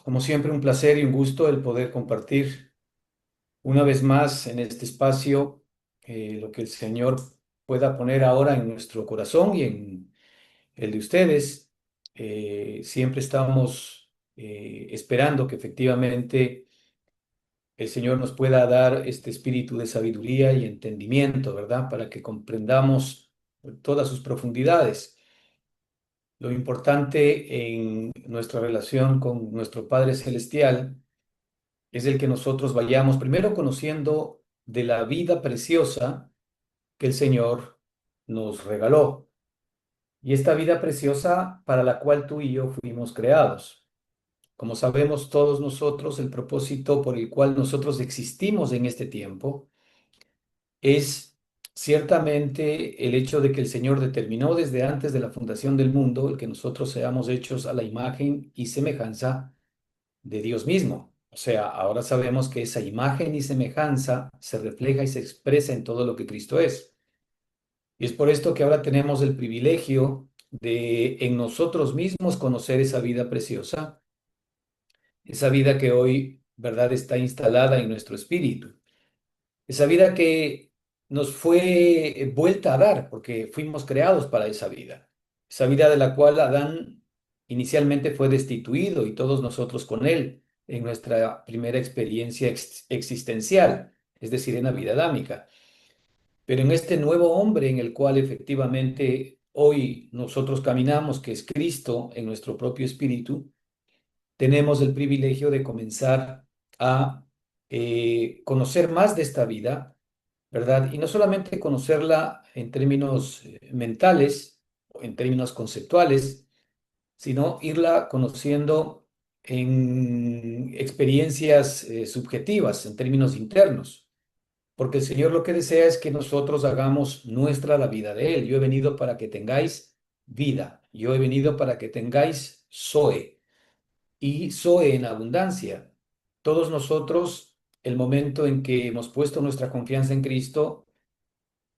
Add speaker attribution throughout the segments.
Speaker 1: Como siempre, un placer y un gusto el poder compartir una vez más en este espacio lo que el Señor pueda poner ahora en nuestro corazón y en el de ustedes. Siempre estamos esperando que efectivamente el Señor nos pueda dar este espíritu de sabiduría y entendimiento, ¿verdad? Para que comprendamos todas sus profundidades. Lo importante en nuestra relación con nuestro Padre Celestial es el que nosotros vayamos primero conociendo de la vida preciosa que el Señor nos regaló. Y esta vida preciosa para la cual tú y yo fuimos creados. Como sabemos todos nosotros, el propósito por el cual nosotros existimos en este tiempo es ciertamente el hecho de que el Señor determinó desde antes de la fundación del mundo el que nosotros seamos hechos a la imagen y semejanza de Dios mismo. O sea, ahora sabemos que esa imagen y semejanza se refleja y se expresa en todo lo que Cristo es. Y es por esto que ahora tenemos el privilegio de en nosotros mismos conocer esa vida preciosa, esa vida que hoy, ¿verdad?, está instalada en nuestro espíritu. Esa vida que nos fue vuelta a dar, porque fuimos creados para esa vida. Esa vida de la cual Adán inicialmente fue destituido y todos nosotros con él en nuestra primera experiencia existencial, es decir, en la vida adámica. Pero en este nuevo hombre en el cual efectivamente hoy nosotros caminamos, que es Cristo en nuestro propio espíritu, tenemos el privilegio de comenzar a conocer más de esta vida, ¿verdad? Y no solamente conocerla en términos mentales o en términos conceptuales, sino irla conociendo en experiencias subjetivas, en términos internos. Porque el Señor lo que desea es que nosotros hagamos nuestra la vida de Él. Yo he venido para que tengáis vida. Yo he venido para que tengáis Zoe y Zoe en abundancia. Todos nosotros, el momento en que hemos puesto nuestra confianza en Cristo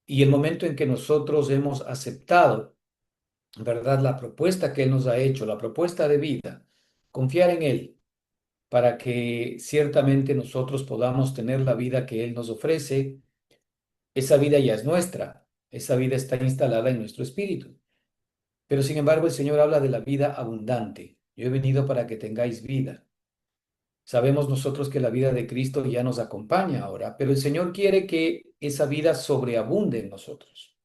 Speaker 1: y el momento en que nosotros hemos aceptado, ¿verdad?, la propuesta que Él nos ha hecho, la propuesta de vida, confiar en Él para que ciertamente nosotros podamos tener la vida que Él nos ofrece. Esa vida ya es nuestra, esa vida está instalada en nuestro espíritu. Pero sin embargo, el Señor habla de la vida abundante. Yo he venido para que tengáis vida. Sabemos nosotros que la vida de Cristo ya nos acompaña ahora, pero el Señor quiere que esa vida sobreabunde en nosotros,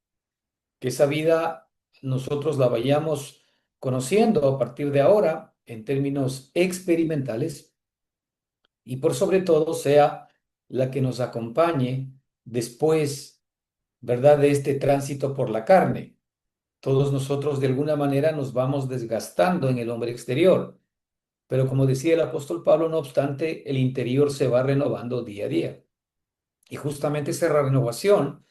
Speaker 1: que esa vida nosotros la vayamos conociendo a partir de ahora en términos experimentales y por sobre todo sea la que nos acompañe después, ¿verdad?, de este tránsito por la carne. Todos nosotros de alguna manera nos vamos desgastando en el hombre exterior, pero como decía el apóstol Pablo, no obstante, el interior se va renovando día a día. Y justamente esa renovación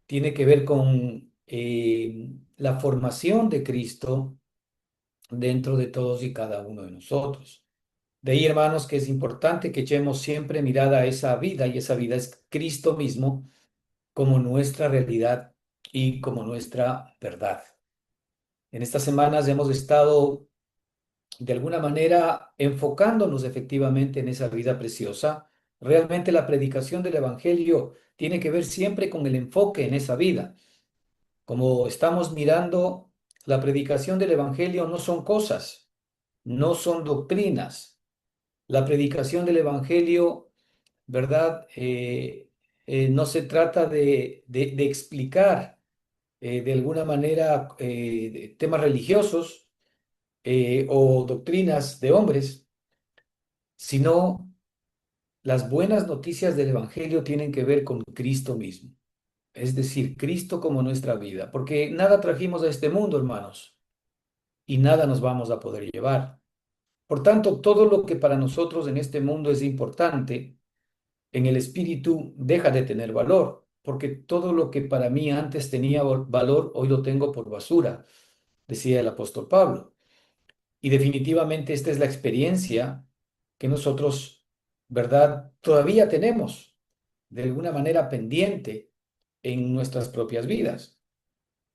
Speaker 1: tiene que ver con la formación de Cristo dentro de todos y cada uno de nosotros. De ahí, hermanos, que es importante que echemos siempre mirada a esa vida, y esa vida es Cristo mismo como nuestra realidad y como nuestra verdad. En estas semanas hemos estado de alguna manera enfocándonos efectivamente en esa vida preciosa. Realmente la predicación del Evangelio tiene que ver siempre con el enfoque en esa vida. Como estamos mirando, la predicación del Evangelio no son cosas, no son doctrinas. La predicación del Evangelio, ¿verdad? No se trata de explicar de alguna manera temas religiosos o doctrinas de hombres, sino las buenas noticias del Evangelio tienen que ver con Cristo mismo. Es decir, Cristo como nuestra vida, porque nada trajimos a este mundo, hermanos, y nada nos vamos a poder llevar. Por tanto, todo lo que para nosotros en este mundo es importante, en el espíritu deja de tener valor, porque todo lo que para mí antes tenía valor, hoy lo tengo por basura, decía el apóstol Pablo. Y definitivamente esta es la experiencia que nosotros, ¿verdad?, todavía tenemos de alguna manera pendiente en nuestras propias vidas,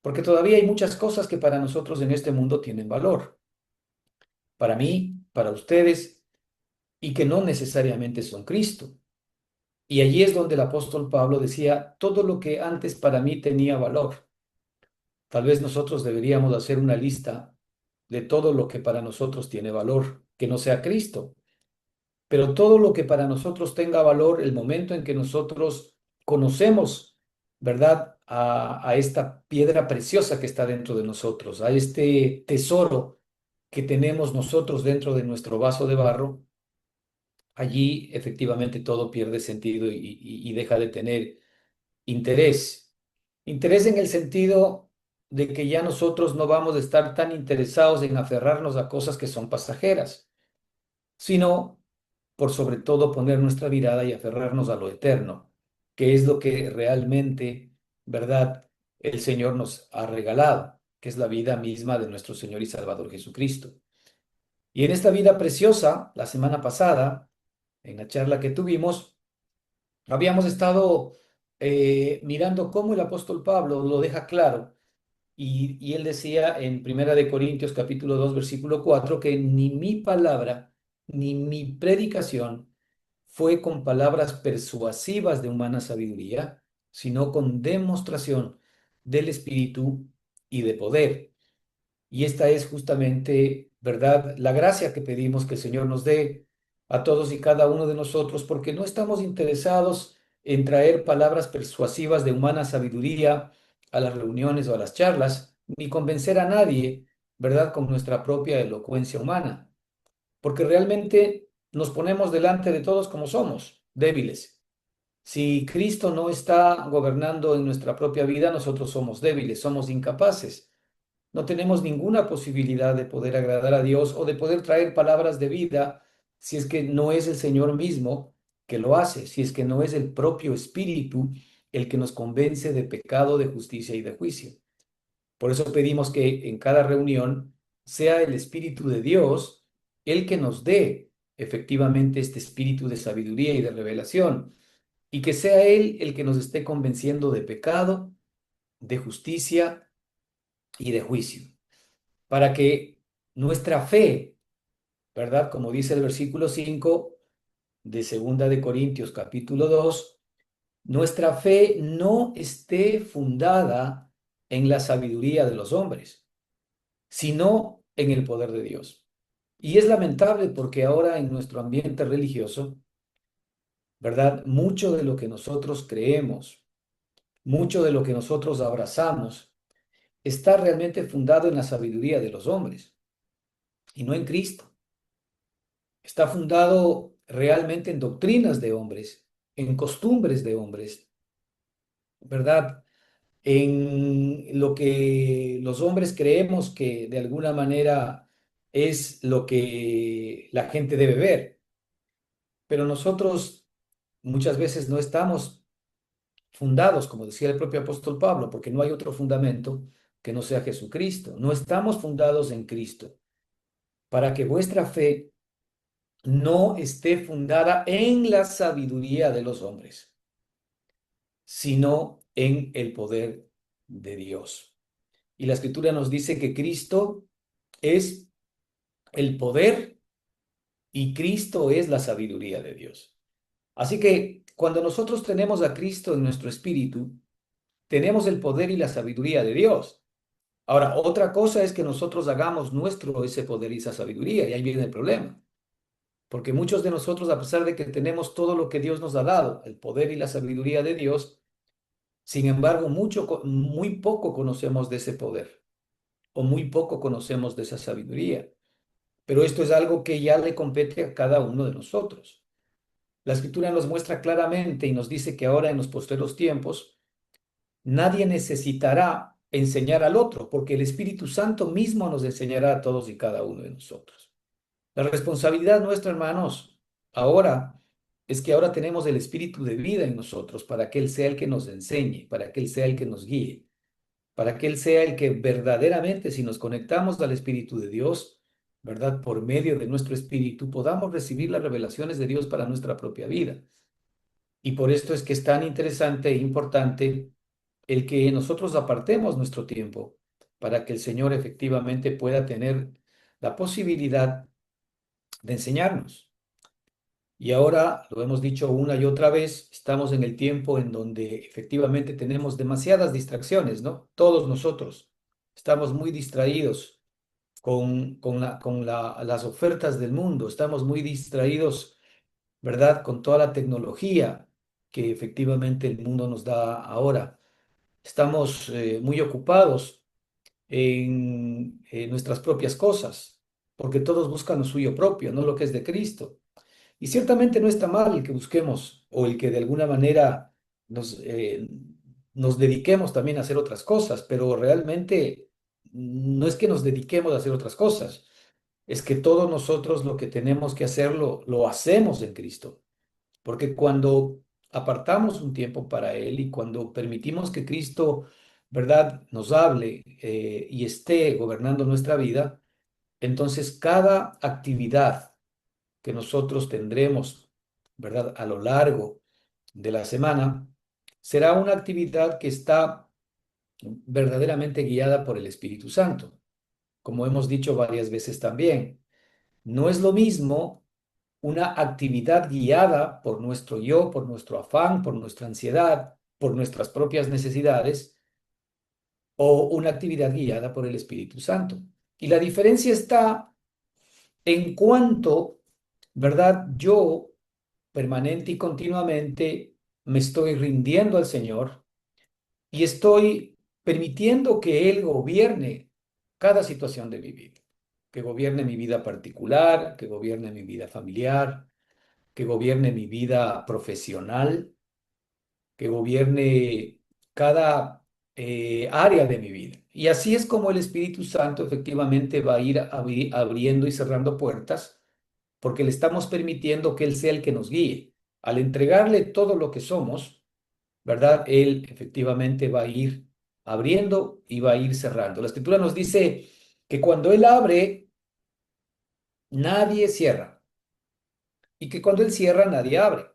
Speaker 1: porque todavía hay muchas cosas que para nosotros en este mundo tienen valor. Para mí, para ustedes, y que no necesariamente son Cristo. Y allí es donde el apóstol Pablo decía, todo lo que antes para mí tenía valor. Tal vez nosotros deberíamos hacer una lista de todo lo que para nosotros tiene valor, que no sea Cristo, pero todo lo que para nosotros tenga valor, el momento en que nosotros conocemos, ¿verdad? A esta piedra preciosa que está dentro de nosotros, a este tesoro que tenemos nosotros dentro de nuestro vaso de barro, allí efectivamente todo pierde sentido y deja de tener interés. Interés en el sentido de que ya nosotros no vamos a estar tan interesados en aferrarnos a cosas que son pasajeras, sino por sobre todo poner nuestra mirada y aferrarnos a lo eterno, que es lo que realmente, ¿verdad? El Señor nos ha regalado, que es la vida misma de nuestro Señor y Salvador Jesucristo. Y en esta vida preciosa, la semana pasada, en la charla que tuvimos, habíamos estado mirando cómo el apóstol Pablo lo deja claro. Y él decía en Primera de Corintios capítulo 2 versículo 4 que ni mi palabra ni mi predicación fue con palabras persuasivas de humana sabiduría, sino con demostración del Espíritu y de poder. Y esta es justamente, ¿verdad?, la gracia que pedimos que el Señor nos dé a todos y cada uno de nosotros, porque no estamos interesados en traer palabras persuasivas de humana sabiduría a las reuniones o a las charlas, ni convencer a nadie, ¿verdad?, con nuestra propia elocuencia humana, porque realmente nos ponemos delante de todos como somos, débiles. Si Cristo no está gobernando en nuestra propia vida, nosotros somos débiles, somos incapaces. No tenemos ninguna posibilidad de poder agradar a Dios o de poder traer palabras de vida si es que no es el Señor mismo que lo hace, si es que no es el propio Espíritu el que nos convence de pecado, de justicia y de juicio. Por eso pedimos que en cada reunión sea el Espíritu de Dios el que nos dé efectivamente este espíritu de sabiduría y de revelación, y que sea Él el que nos esté convenciendo de pecado, de justicia y de juicio, para que nuestra fe, ¿verdad? Como dice el versículo 5 de Segunda de Corintios capítulo 2, nuestra fe no esté fundada en la sabiduría de los hombres, sino en el poder de Dios. Y es lamentable porque ahora en nuestro ambiente religioso, ¿verdad? Mucho de lo que nosotros creemos, mucho de lo que nosotros abrazamos, está realmente fundado en la sabiduría de los hombres y no en Cristo. Está fundado realmente en doctrinas de hombres, en costumbres de hombres, ¿verdad? En lo que los hombres creemos que de alguna manera es lo que la gente debe ver. Pero nosotros muchas veces no estamos fundados, como decía el propio apóstol Pablo, porque no hay otro fundamento que no sea Jesucristo. No estamos fundados en Cristo para que vuestra fe no esté fundada en la sabiduría de los hombres, sino en el poder de Dios. Y la escritura nos dice que Cristo es el poder y Cristo es la sabiduría de Dios. Así que cuando nosotros tenemos a Cristo en nuestro espíritu, tenemos el poder y la sabiduría de Dios. Ahora, otra cosa es que nosotros hagamos nuestro ese poder y esa sabiduría, y ahí viene el problema. Porque muchos de nosotros, a pesar de que tenemos todo lo que Dios nos ha dado, el poder y la sabiduría de Dios, sin embargo, muy poco conocemos de ese poder o muy poco conocemos de esa sabiduría. Pero esto es algo que ya le compete a cada uno de nosotros. La Escritura nos muestra claramente y nos dice que ahora en los postreros tiempos nadie necesitará enseñar al otro, porque el Espíritu Santo mismo nos enseñará a todos y cada uno de nosotros. La responsabilidad nuestra, hermanos, ahora es que ahora tenemos el espíritu de vida en nosotros para que Él sea el que nos enseñe, para que Él sea el que nos guíe, para que Él sea el que verdaderamente, si nos conectamos al Espíritu de Dios, ¿verdad? Por medio de nuestro espíritu, podamos recibir las revelaciones de Dios para nuestra propia vida. Y por esto es que es tan interesante e importante el que nosotros apartemos nuestro tiempo para que el Señor efectivamente pueda tener la posibilidad de enseñarnos. Y ahora, lo hemos dicho una y otra vez, estamos en el tiempo en donde efectivamente tenemos demasiadas distracciones, ¿no? Todos nosotros estamos muy distraídos con las ofertas del mundo, estamos muy distraídos, ¿verdad? Con toda la tecnología que efectivamente el mundo nos da ahora. Estamos muy ocupados en nuestras propias cosas, porque todos buscan lo suyo propio, no lo que es de Cristo. Y ciertamente no está mal el que busquemos o el que de alguna manera nos dediquemos también a hacer otras cosas, pero realmente no es que nos dediquemos a hacer otras cosas, es que todos nosotros lo que tenemos que hacerlo, lo hacemos en Cristo. Porque cuando apartamos un tiempo para Él y cuando permitimos que Cristo, ¿verdad?, nos hable y esté gobernando nuestra vida, entonces cada actividad que nosotros tendremos, ¿verdad?, a lo largo de la semana, será una actividad que está verdaderamente guiada por el Espíritu Santo. Como hemos dicho varias veces también, no es lo mismo una actividad guiada por nuestro yo, por nuestro afán, por nuestra ansiedad, por nuestras propias necesidades, o una actividad guiada por el Espíritu Santo. Y la diferencia está en cuanto, ¿verdad? Yo permanente y continuamente me estoy rindiendo al Señor y estoy permitiendo que Él gobierne cada situación de mi vida, que gobierne mi vida particular, que gobierne mi vida familiar, que gobierne mi vida profesional, que gobierne cada área de mi vida. Y así es como el Espíritu Santo efectivamente va a ir abriendo y cerrando puertas, porque le estamos permitiendo que Él sea el que nos guíe. Al entregarle todo lo que somos, ¿verdad? Él efectivamente va a ir abriendo y va a ir cerrando. La Escritura nos dice que cuando Él abre, nadie cierra, y que cuando Él cierra, nadie abre.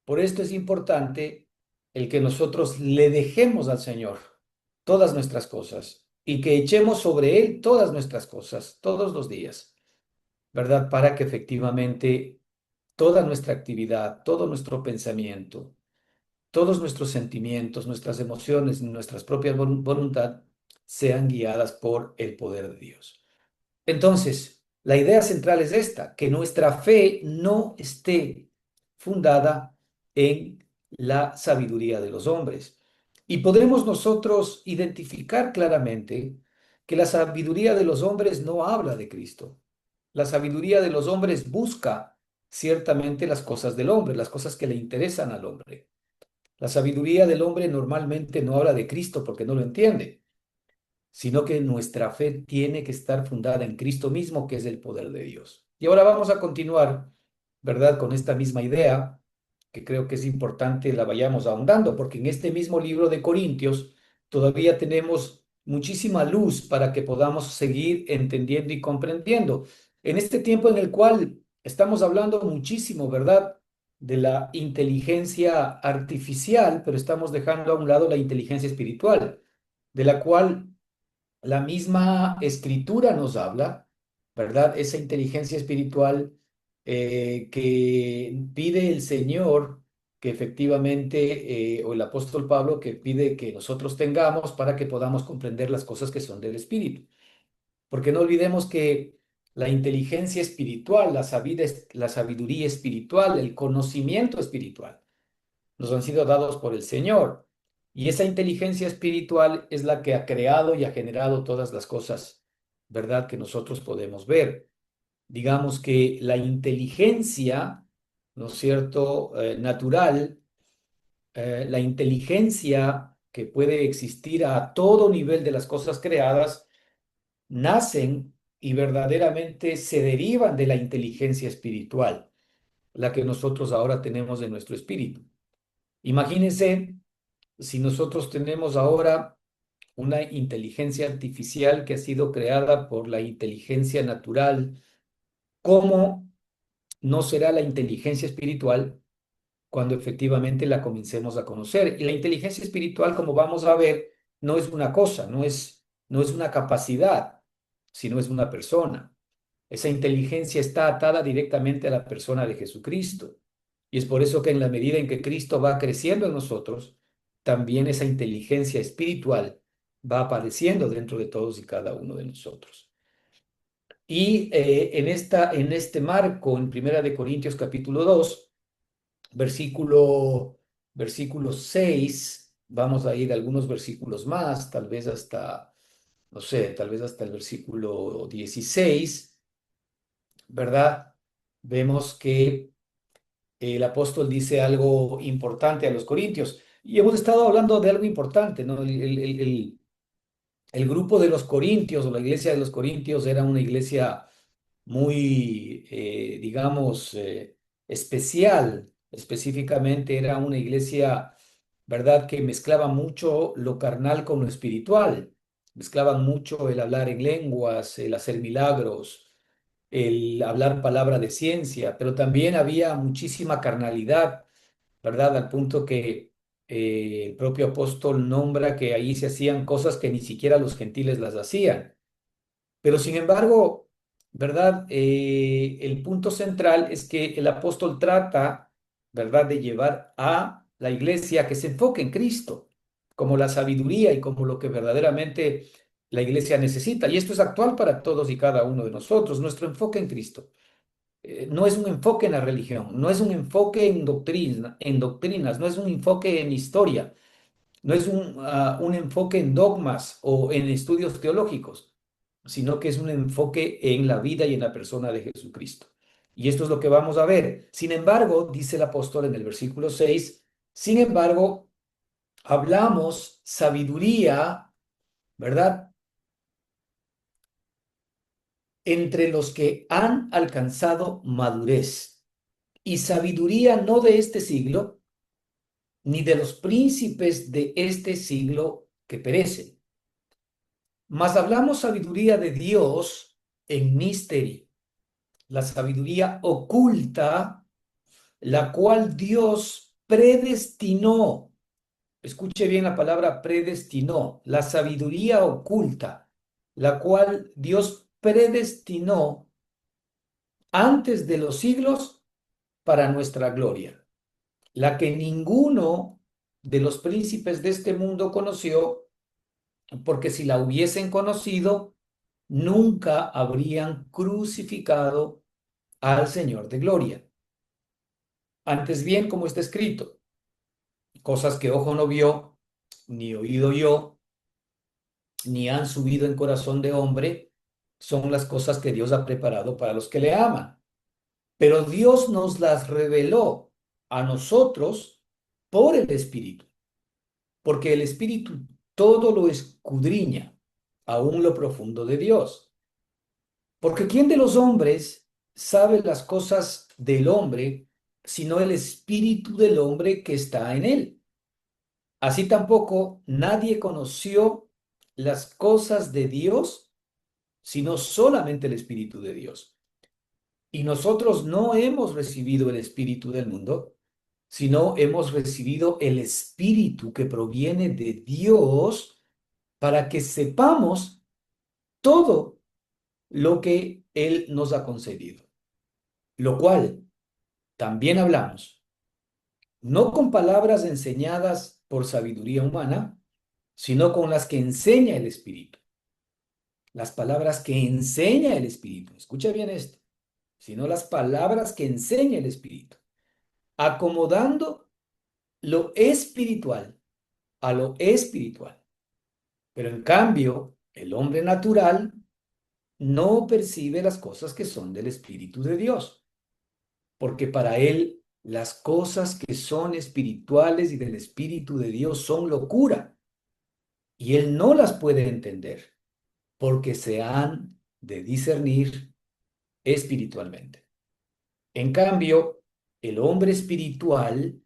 Speaker 1: Por esto es importante el que nosotros le dejemos al Señor todas nuestras cosas y que echemos sobre Él todas nuestras cosas todos los días, ¿verdad? Para que efectivamente toda nuestra actividad, todo nuestro pensamiento, todos nuestros sentimientos, nuestras emociones, nuestras propias voluntad sean guiadas por el poder de Dios. Entonces, la idea central es esta, que nuestra fe no esté fundada en la sabiduría de los hombres. Y podremos nosotros identificar claramente que la sabiduría de los hombres no habla de Cristo. La sabiduría de los hombres busca ciertamente las cosas del hombre, las cosas que le interesan al hombre. La sabiduría del hombre normalmente no habla de Cristo porque no lo entiende, sino que nuestra fe tiene que estar fundada en Cristo mismo, que es el poder de Dios. Y ahora vamos a continuar, ¿verdad? Con esta misma idea, que creo que es importante la vayamos ahondando, porque en este mismo libro de Corintios todavía tenemos muchísima luz para que podamos seguir entendiendo y comprendiendo. En este tiempo en el cual estamos hablando muchísimo, ¿verdad?, de la inteligencia artificial, pero estamos dejando a un lado la inteligencia espiritual, de la cual la misma escritura nos habla, ¿verdad? Esa inteligencia espiritual que pide el Señor, que efectivamente, o el apóstol Pablo, que pide que nosotros tengamos para que podamos comprender las cosas que son del Espíritu. Porque no olvidemos que la inteligencia espiritual, la sabiduría espiritual, el conocimiento espiritual, nos han sido dados por el Señor. Y esa inteligencia espiritual es la que ha creado y ha generado todas las cosas, ¿verdad?, que nosotros podemos ver. Digamos que la inteligencia, ¿no es cierto?, natural, la inteligencia que puede existir a todo nivel de las cosas creadas, nacen y verdaderamente se derivan de la inteligencia espiritual, la que nosotros ahora tenemos en nuestro espíritu. Imagínense si nosotros tenemos ahora una inteligencia artificial que ha sido creada por la inteligencia natural, ¿cómo no será la inteligencia espiritual cuando efectivamente la comencemos a conocer? Y la inteligencia espiritual, como vamos a ver, no es una cosa, no es una capacidad, sino es una persona. Esa inteligencia está atada directamente a la persona de Jesucristo. Y es por eso que en la medida en que Cristo va creciendo en nosotros, también esa inteligencia espiritual va apareciendo dentro de todos y cada uno de nosotros. Y en este marco, en Primera de Corintios capítulo 2 versículo 6, vamos a ir a algunos versículos más, tal vez hasta, no sé, tal vez hasta el versículo 16, ¿verdad? Vemos que el apóstol dice algo importante a los corintios. Y hemos estado hablando de algo importante, ¿no? El grupo de los corintios o la iglesia de los corintios era una iglesia muy, digamos, especial. Específicamente era una iglesia, ¿verdad?, que mezclaba mucho lo carnal con lo espiritual. Mezclaban mucho el hablar en lenguas, el hacer milagros, el hablar palabra de ciencia, pero también había muchísima carnalidad, ¿verdad? Al punto que el propio apóstol nombra que ahí se hacían cosas que ni siquiera los gentiles las hacían. Pero sin embargo, ¿verdad? El punto central es que el apóstol trata, ¿verdad?, de llevar a la iglesia a que se enfoque en Cristo, como la sabiduría y como lo que verdaderamente la iglesia necesita. Y esto es actual para todos y cada uno de nosotros, nuestro enfoque en Cristo. No es un enfoque en la religión, no es un enfoque en doctrinas, no es un enfoque en historia, no es un enfoque en dogmas o en estudios teológicos, sino que es un enfoque en la vida y en la persona de Jesucristo. Y esto es lo que vamos a ver. Sin embargo, dice el apóstol en el versículo 6, sin embargo, hablamos sabiduría, ¿verdad?, entre los que han alcanzado madurez. Y sabiduría no de este siglo, ni de los príncipes de este siglo que perecen. Mas hablamos sabiduría de Dios en misterio, la sabiduría oculta, la cual Dios predestinó. Escuche bien la palabra predestinó, la sabiduría oculta, la cual Dios predestinó antes de los siglos para nuestra gloria, la que ninguno de los príncipes de este mundo conoció, porque si la hubiesen conocido, nunca habrían crucificado al Señor de gloria. Antes bien, como está escrito, cosas que ojo no vio, ni oído yo, ni han subido en corazón de hombre, son las cosas que Dios ha preparado para los que le aman. Pero Dios nos las reveló a nosotros por el Espíritu, porque el Espíritu todo lo escudriña, aún lo profundo de Dios. Porque ¿quién de los hombres sabe las cosas del hombre, sino el espíritu del hombre que está en él? Así tampoco nadie conoció las cosas de Dios, sino solamente el espíritu de Dios. Y nosotros no hemos recibido el espíritu del mundo, sino hemos recibido el espíritu que proviene de Dios para que sepamos todo lo que Él nos ha concedido. Lo cual también hablamos, no con palabras enseñadas por sabiduría humana, sino con las que enseña el Espíritu. Las palabras que enseña el Espíritu. Escucha bien esto. Sino las palabras que enseña el Espíritu. Acomodando lo espiritual a lo espiritual. Pero en cambio, el hombre natural no percibe las cosas que son del Espíritu de Dios, porque para él las cosas que son espirituales y del Espíritu de Dios son locura, y él no las puede entender, porque se han de discernir espiritualmente. En cambio, el hombre espiritual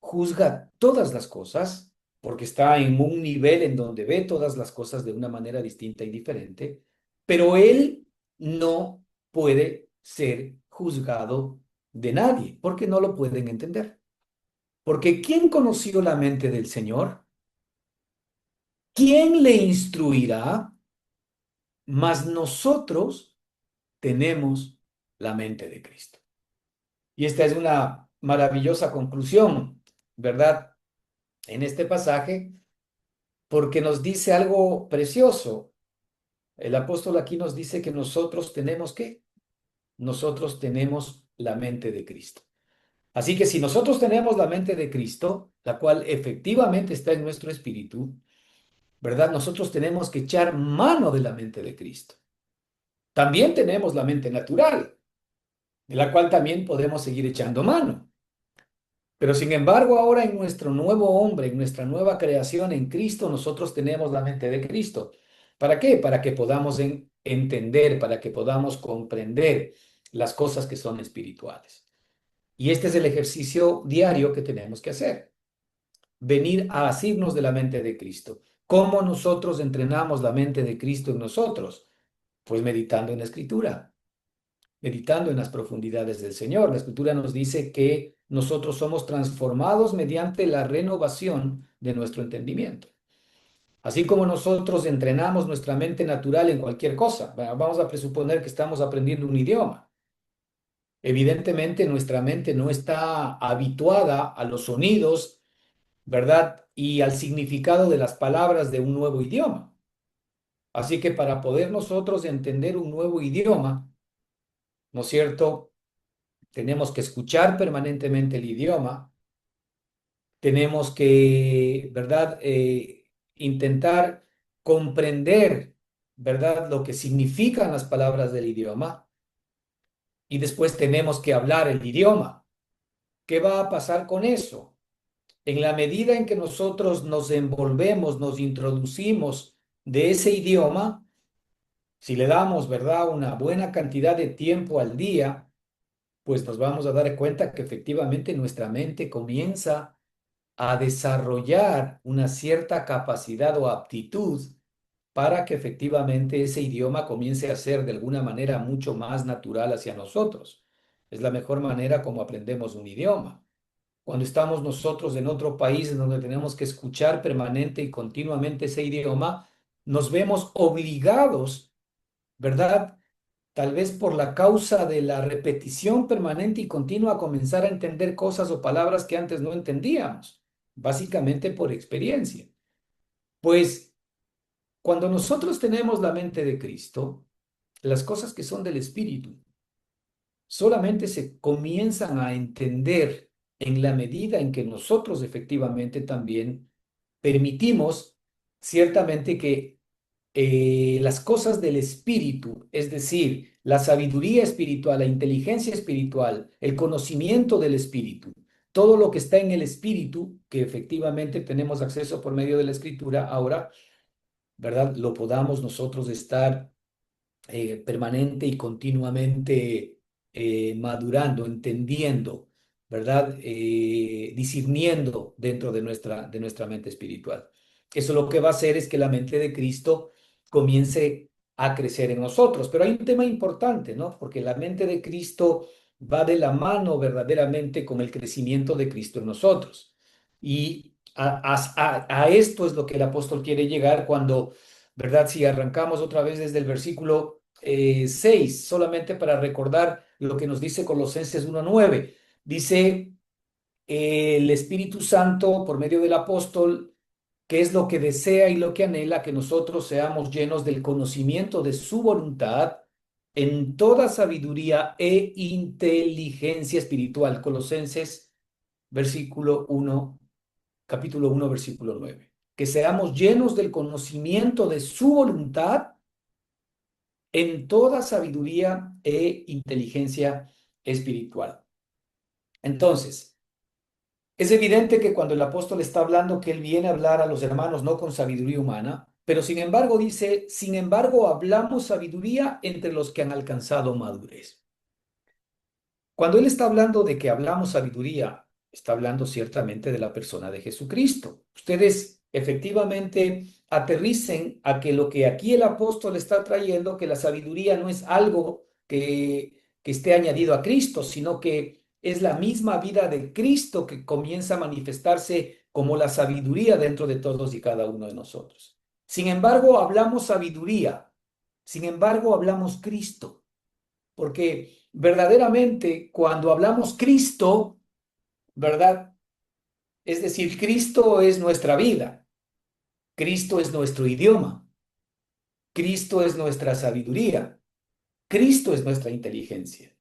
Speaker 1: juzga todas las cosas, porque está en un nivel en donde ve todas las cosas de una manera distinta y diferente, pero él no puede ser juzgado de nadie, porque no lo pueden entender. Porque ¿quién conoció la mente del Señor? ¿Quién le instruirá? Mas nosotros tenemos la mente de Cristo. Y esta es una maravillosa conclusión, ¿verdad? En este pasaje, porque nos dice algo precioso. El apóstol aquí nos dice que nosotros tenemos ¿qué? Nosotros tenemos la mente de Cristo. Así que si nosotros tenemos la mente de Cristo, la cual efectivamente está en nuestro espíritu, ¿verdad? Nosotros tenemos que echar mano de la mente de Cristo. También tenemos la mente natural, de la cual también podemos seguir echando mano. Pero sin embargo, ahora en nuestro nuevo hombre, en nuestra nueva creación en Cristo, nosotros tenemos la mente de Cristo. ¿Para qué? Para que podamos entender, para que podamos comprender las cosas que son espirituales. Y este es el ejercicio diario que tenemos que hacer. Venir a asirnos de la mente de Cristo. ¿Cómo nosotros entrenamos la mente de Cristo en nosotros? Pues meditando en la Escritura, meditando en las profundidades del Señor. La Escritura nos dice que nosotros somos transformados mediante la renovación de nuestro entendimiento. Así como nosotros entrenamos nuestra mente natural en cualquier cosa, vamos a presuponer que estamos aprendiendo un idioma. Evidentemente nuestra mente no está habituada a los sonidos, ¿verdad? Y al significado de las palabras de un nuevo idioma. Así que para poder nosotros entender un nuevo idioma, ¿no es cierto? Tenemos que escuchar permanentemente el idioma, tenemos que, ¿verdad? Intentar comprender, ¿verdad? Lo que significan las palabras del idioma y después tenemos que hablar el idioma. ¿Qué va a pasar con eso? En la medida en que nosotros nos envolvemos, nos introducimos de ese idioma, si le damos, ¿verdad?, una buena cantidad de tiempo al día, pues nos vamos a dar cuenta que efectivamente nuestra mente comienza a desarrollar una cierta capacidad o aptitud para que efectivamente ese idioma comience a ser de alguna manera mucho más natural hacia nosotros. Es la mejor manera como aprendemos un idioma. Cuando estamos nosotros en otro país en donde tenemos que escuchar permanente y continuamente ese idioma, nos vemos obligados, ¿verdad? Tal vez por la causa de la repetición permanente y continua a comenzar a entender cosas o palabras que antes no entendíamos, básicamente por experiencia. Pues cuando nosotros tenemos la mente de Cristo, las cosas que son del Espíritu solamente se comienzan a entender en la medida en que nosotros efectivamente también permitimos ciertamente que las cosas del espíritu, es decir, la sabiduría espiritual, la inteligencia espiritual, el conocimiento del espíritu, todo lo que está en el espíritu, que efectivamente tenemos acceso por medio de la escritura ahora, ¿verdad? Lo podamos nosotros estar permanente y continuamente madurando, entendiendo, ¿verdad? Discerniendo dentro de nuestra mente espiritual. Eso lo que va a hacer es que la mente de Cristo comience a crecer en nosotros. Pero hay un tema importante, ¿no? Porque la mente de Cristo va de la mano verdaderamente con el crecimiento de Cristo en nosotros. Y a esto es lo que el apóstol quiere llegar cuando, ¿verdad? Si arrancamos otra vez desde el versículo 6, solamente para recordar lo que nos dice Colosenses 1:9. Dice el Espíritu Santo por medio del apóstol, que es lo que desea y lo que anhela, que nosotros seamos llenos del conocimiento de su voluntad en toda sabiduría e inteligencia espiritual. Colosenses versículo 1, capítulo 1, versículo 9. Que seamos llenos del conocimiento de su voluntad en toda sabiduría e inteligencia espiritual. Entonces, es evidente que cuando el apóstol está hablando que él viene a hablar a los hermanos no con sabiduría humana, pero sin embargo dice, sin embargo hablamos sabiduría entre los que han alcanzado madurez. Cuando él está hablando de que hablamos sabiduría, está hablando ciertamente de la persona de Jesucristo. Ustedes efectivamente aterricen a que lo que aquí el apóstol está trayendo, que la sabiduría no es algo que esté añadido a Cristo, sino que es la misma vida de Cristo que comienza a manifestarse como la sabiduría dentro de todos y cada uno de nosotros. Sin embargo, hablamos sabiduría. Sin embargo, hablamos Cristo. porque verdaderamente cuando hablamos Cristo, ¿verdad? Es decir, Cristo es nuestra vida, Cristo es nuestro idioma, Cristo es nuestra sabiduría, Cristo es nuestra inteligencia.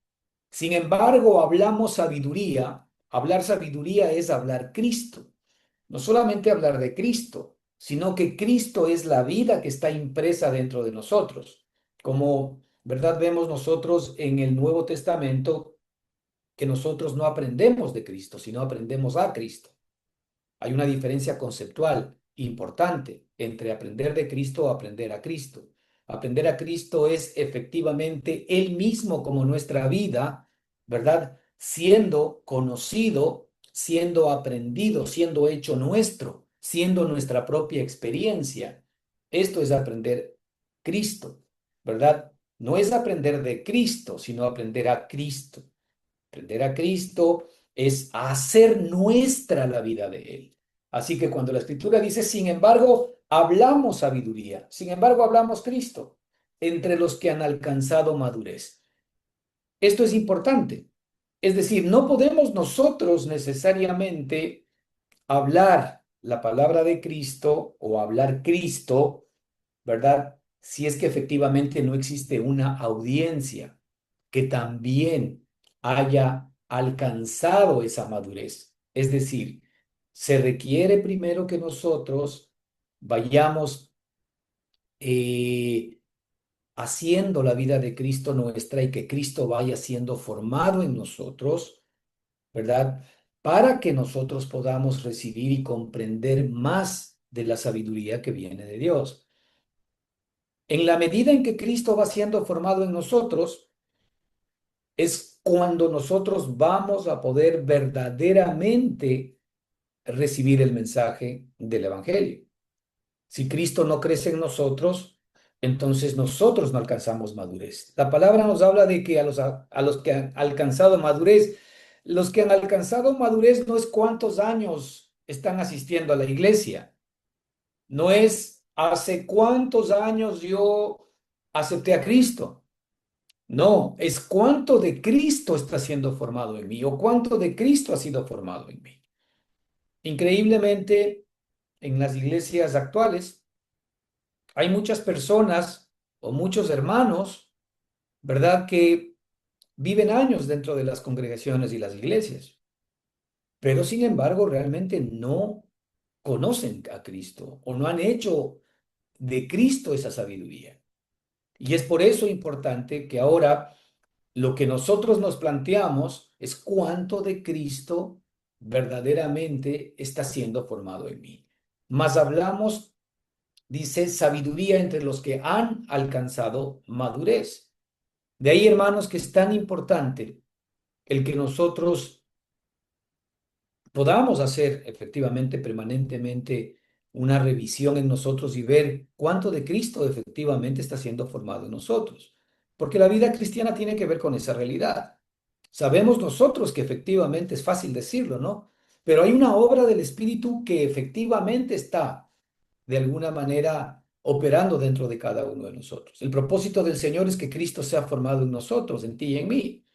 Speaker 1: Sin embargo, hablamos sabiduría, hablar sabiduría es hablar Cristo. No solamente hablar de Cristo, sino que Cristo es la vida que está impresa dentro de nosotros. Como, ¿verdad? Vemos nosotros en el Nuevo Testamento que nosotros no aprendemos de Cristo, sino aprendemos a Cristo. Hay una diferencia conceptual importante entre aprender de Cristo o aprender a Cristo. Aprender a Cristo es efectivamente Él mismo como nuestra vida, ¿verdad? Siendo conocido, siendo aprendido, siendo hecho nuestro, siendo nuestra propia experiencia. Esto es aprender Cristo, ¿verdad? No es aprender de Cristo, sino aprender a Cristo. Aprender a Cristo es hacer nuestra la vida de Él. Así que cuando la Escritura dice, sin embargo, hablamos sabiduría, sin embargo, hablamos Cristo entre los que han alcanzado madurez. Esto es importante. Es decir, no podemos nosotros necesariamente hablar la palabra de Cristo o hablar Cristo, ¿verdad? Si es que efectivamente no existe una audiencia que también haya alcanzado esa madurez. Es decir, se requiere primero que nosotros vayamos haciendo la vida de Cristo nuestra y que Cristo vaya siendo formado en nosotros, ¿verdad? Para que nosotros podamos recibir y comprender más de la sabiduría que viene de Dios. En la medida en que Cristo va siendo formado en nosotros, es cuando nosotros vamos a poder verdaderamente recibir el mensaje del Evangelio. Si Cristo no crece en nosotros, entonces nosotros no alcanzamos madurez. La palabra nos habla de que a los que han alcanzado madurez, los que han alcanzado madurez no es cuántos años están asistiendo a la iglesia, no es hace cuántos años yo acepté a Cristo. No, es cuánto de Cristo está siendo formado en mí o cuánto de Cristo ha sido formado en mí. Increíblemente, en las iglesias actuales hay muchas personas o muchos hermanos, ¿verdad?, que viven años dentro de las congregaciones y las iglesias, pero sin embargo realmente no conocen a Cristo o no han hecho de Cristo esa sabiduría. Y es por eso importante que ahora lo que nosotros nos planteamos es cuánto de Cristo verdaderamente está siendo formado en mí. Más hablamos, dice, sabiduría entre los que han alcanzado madurez. De ahí, hermanos, que es tan importante el que nosotros podamos hacer efectivamente, permanentemente, una revisión en nosotros y ver cuánto de Cristo efectivamente está siendo formado en nosotros. Porque la vida cristiana tiene que ver con esa realidad. Sabemos nosotros que efectivamente es fácil decirlo, ¿no? Pero hay una obra del Espíritu que efectivamente está, de alguna manera, operando dentro de cada uno de nosotros. El propósito del Señor es que Cristo sea formado en nosotros, en ti y en mí.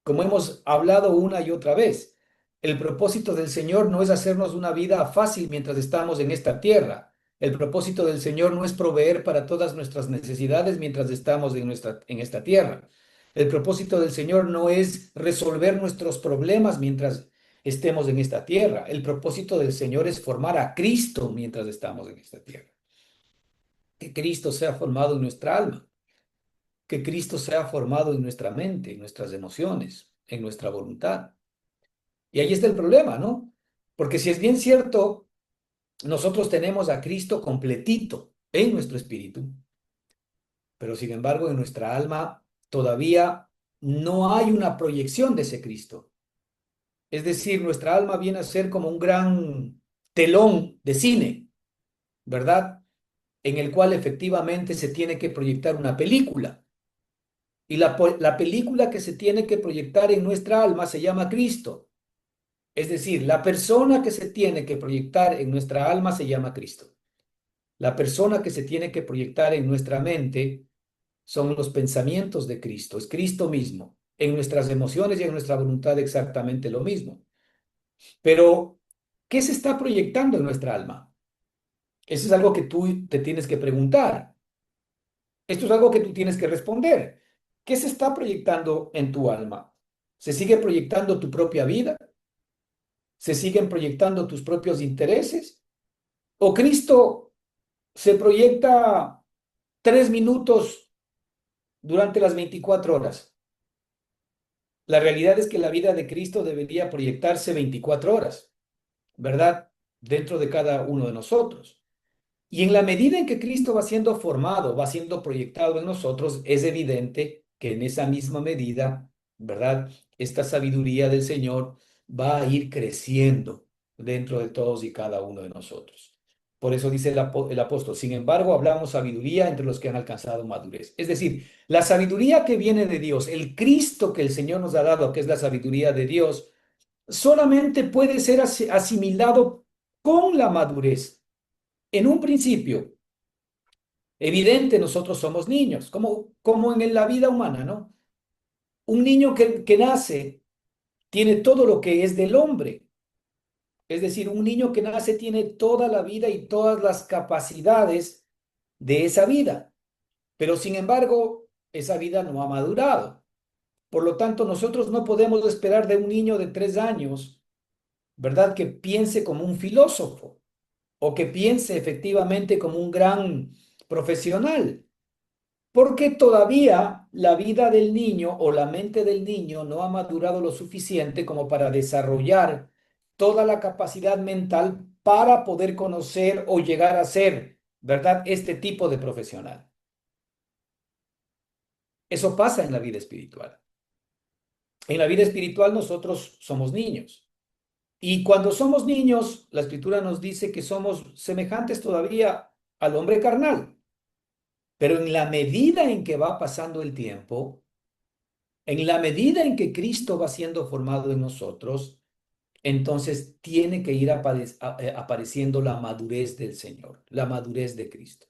Speaker 1: Como hemos hablado una y otra vez, el propósito del Señor no es hacernos una vida fácil mientras estamos en esta tierra. El propósito del Señor no es proveer para todas nuestras necesidades mientras estamos en esta tierra. El propósito del Señor no es resolver nuestros problemas mientras estemos en esta tierra. El propósito del Señor es formar a Cristo mientras estamos en esta tierra. Que Cristo sea formado en nuestra alma, que Cristo sea formado en nuestra mente, en nuestras emociones, en nuestra voluntad. Y ahí está el problema, ¿no? Porque si es bien cierto, nosotros tenemos a Cristo completito en nuestro espíritu, pero sin embargo en nuestra alma todavía no hay una proyección de ese Cristo. Es decir, nuestra alma viene a ser como un gran telón de cine, ¿verdad? En el cual efectivamente se tiene que proyectar una película. Y la película que se tiene que proyectar en nuestra alma se llama Cristo. Es decir, la persona que se tiene que proyectar en nuestra alma se llama Cristo. La persona que se tiene que proyectar en nuestra mente son los pensamientos de Cristo, es Cristo mismo. En nuestras emociones y en nuestra voluntad exactamente lo mismo. Pero, ¿qué se está proyectando en nuestra alma? Eso es algo que tú te tienes que preguntar. Esto es algo que tú tienes que responder. ¿Qué se está proyectando en tu alma? ¿Se sigue proyectando tu propia vida? ¿Se siguen proyectando tus propios intereses? ¿O Cristo se proyecta 3 minutos durante las 24 horas? La realidad es que la vida de Cristo debería proyectarse 24 horas, ¿verdad? Dentro de cada uno de nosotros. Y en la medida en que Cristo va siendo formado, va siendo proyectado en nosotros, es evidente que en esa misma medida, ¿verdad? Esta sabiduría del Señor va a ir creciendo dentro de todos y cada uno de nosotros. Por eso dice el apóstol, sin embargo, hablamos sabiduría entre los que han alcanzado madurez. Es decir, la sabiduría que viene de Dios, el Cristo que el Señor nos ha dado, que es la sabiduría de Dios, solamente puede ser asimilado con la madurez. En un principio, evidente, nosotros somos niños, como en la vida humana, ¿no? Un niño que nace tiene todo lo que es del hombre. Es decir, un niño que nace tiene toda la vida y todas las capacidades de esa vida. Pero sin embargo, esa vida no ha madurado. Por lo tanto, nosotros no podemos esperar de un niño de 3 años, ¿verdad? Que piense como un filósofo o que piense efectivamente como un gran profesional. Porque todavía la vida del niño o la mente del niño no ha madurado lo suficiente como para desarrollar toda la capacidad mental para poder conocer o llegar a ser, ¿verdad? Este tipo de profesional. Eso pasa en la vida espiritual. En la vida espiritual nosotros somos niños. Y cuando somos niños, la escritura nos dice que somos semejantes todavía al hombre carnal. Pero en la medida en que va pasando el tiempo, en la medida en que Cristo va siendo formado en nosotros, entonces tiene que ir apareciendo la madurez del Señor, la madurez de Cristo.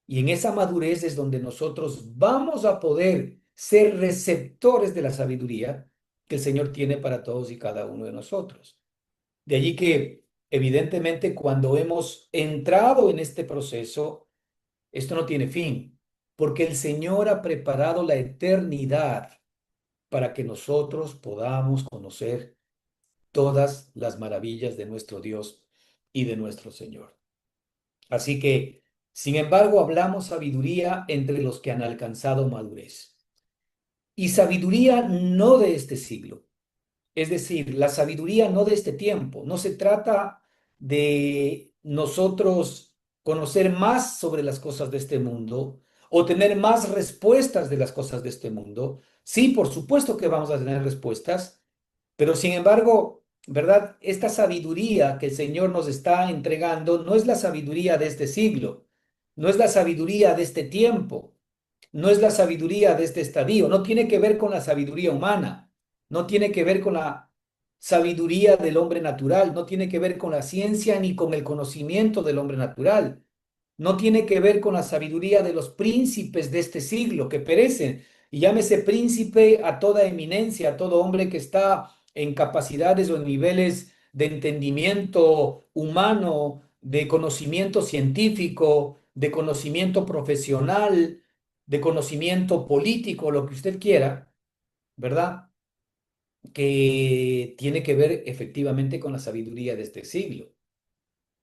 Speaker 1: Y en esa madurez es donde nosotros vamos a poder ser receptores de la sabiduría que el Señor tiene para todos y cada uno de nosotros. De allí que, evidentemente, cuando hemos entrado en este proceso, esto no tiene fin, porque el Señor ha preparado la eternidad para que nosotros podamos conocer todas las maravillas de nuestro Dios y de nuestro Señor. Así que, sin embargo, hablamos sabiduría entre los que han alcanzado madurez. Y sabiduría no de este siglo. Es decir, la sabiduría no de este tiempo. No se trata de nosotros conocer más sobre las cosas de este mundo o tener más respuestas de las cosas de este mundo. Sí, por supuesto que vamos a tener respuestas, pero sin embargo, ¿verdad? Esta sabiduría que el Señor nos está entregando no es la sabiduría de este siglo, no es la sabiduría de este tiempo, no es la sabiduría de este estadio, no tiene que ver con la sabiduría humana, no tiene que ver con la sabiduría del hombre natural, no tiene que ver con la ciencia ni con el conocimiento del hombre natural, no tiene que ver con la sabiduría de los príncipes de este siglo que perecen. Y llámese príncipe a toda eminencia, a todo hombre que está en capacidades o en niveles de entendimiento humano, de conocimiento científico, de conocimiento profesional, de conocimiento político, lo que usted quiera, ¿verdad? Que tiene que ver efectivamente con la sabiduría de este siglo.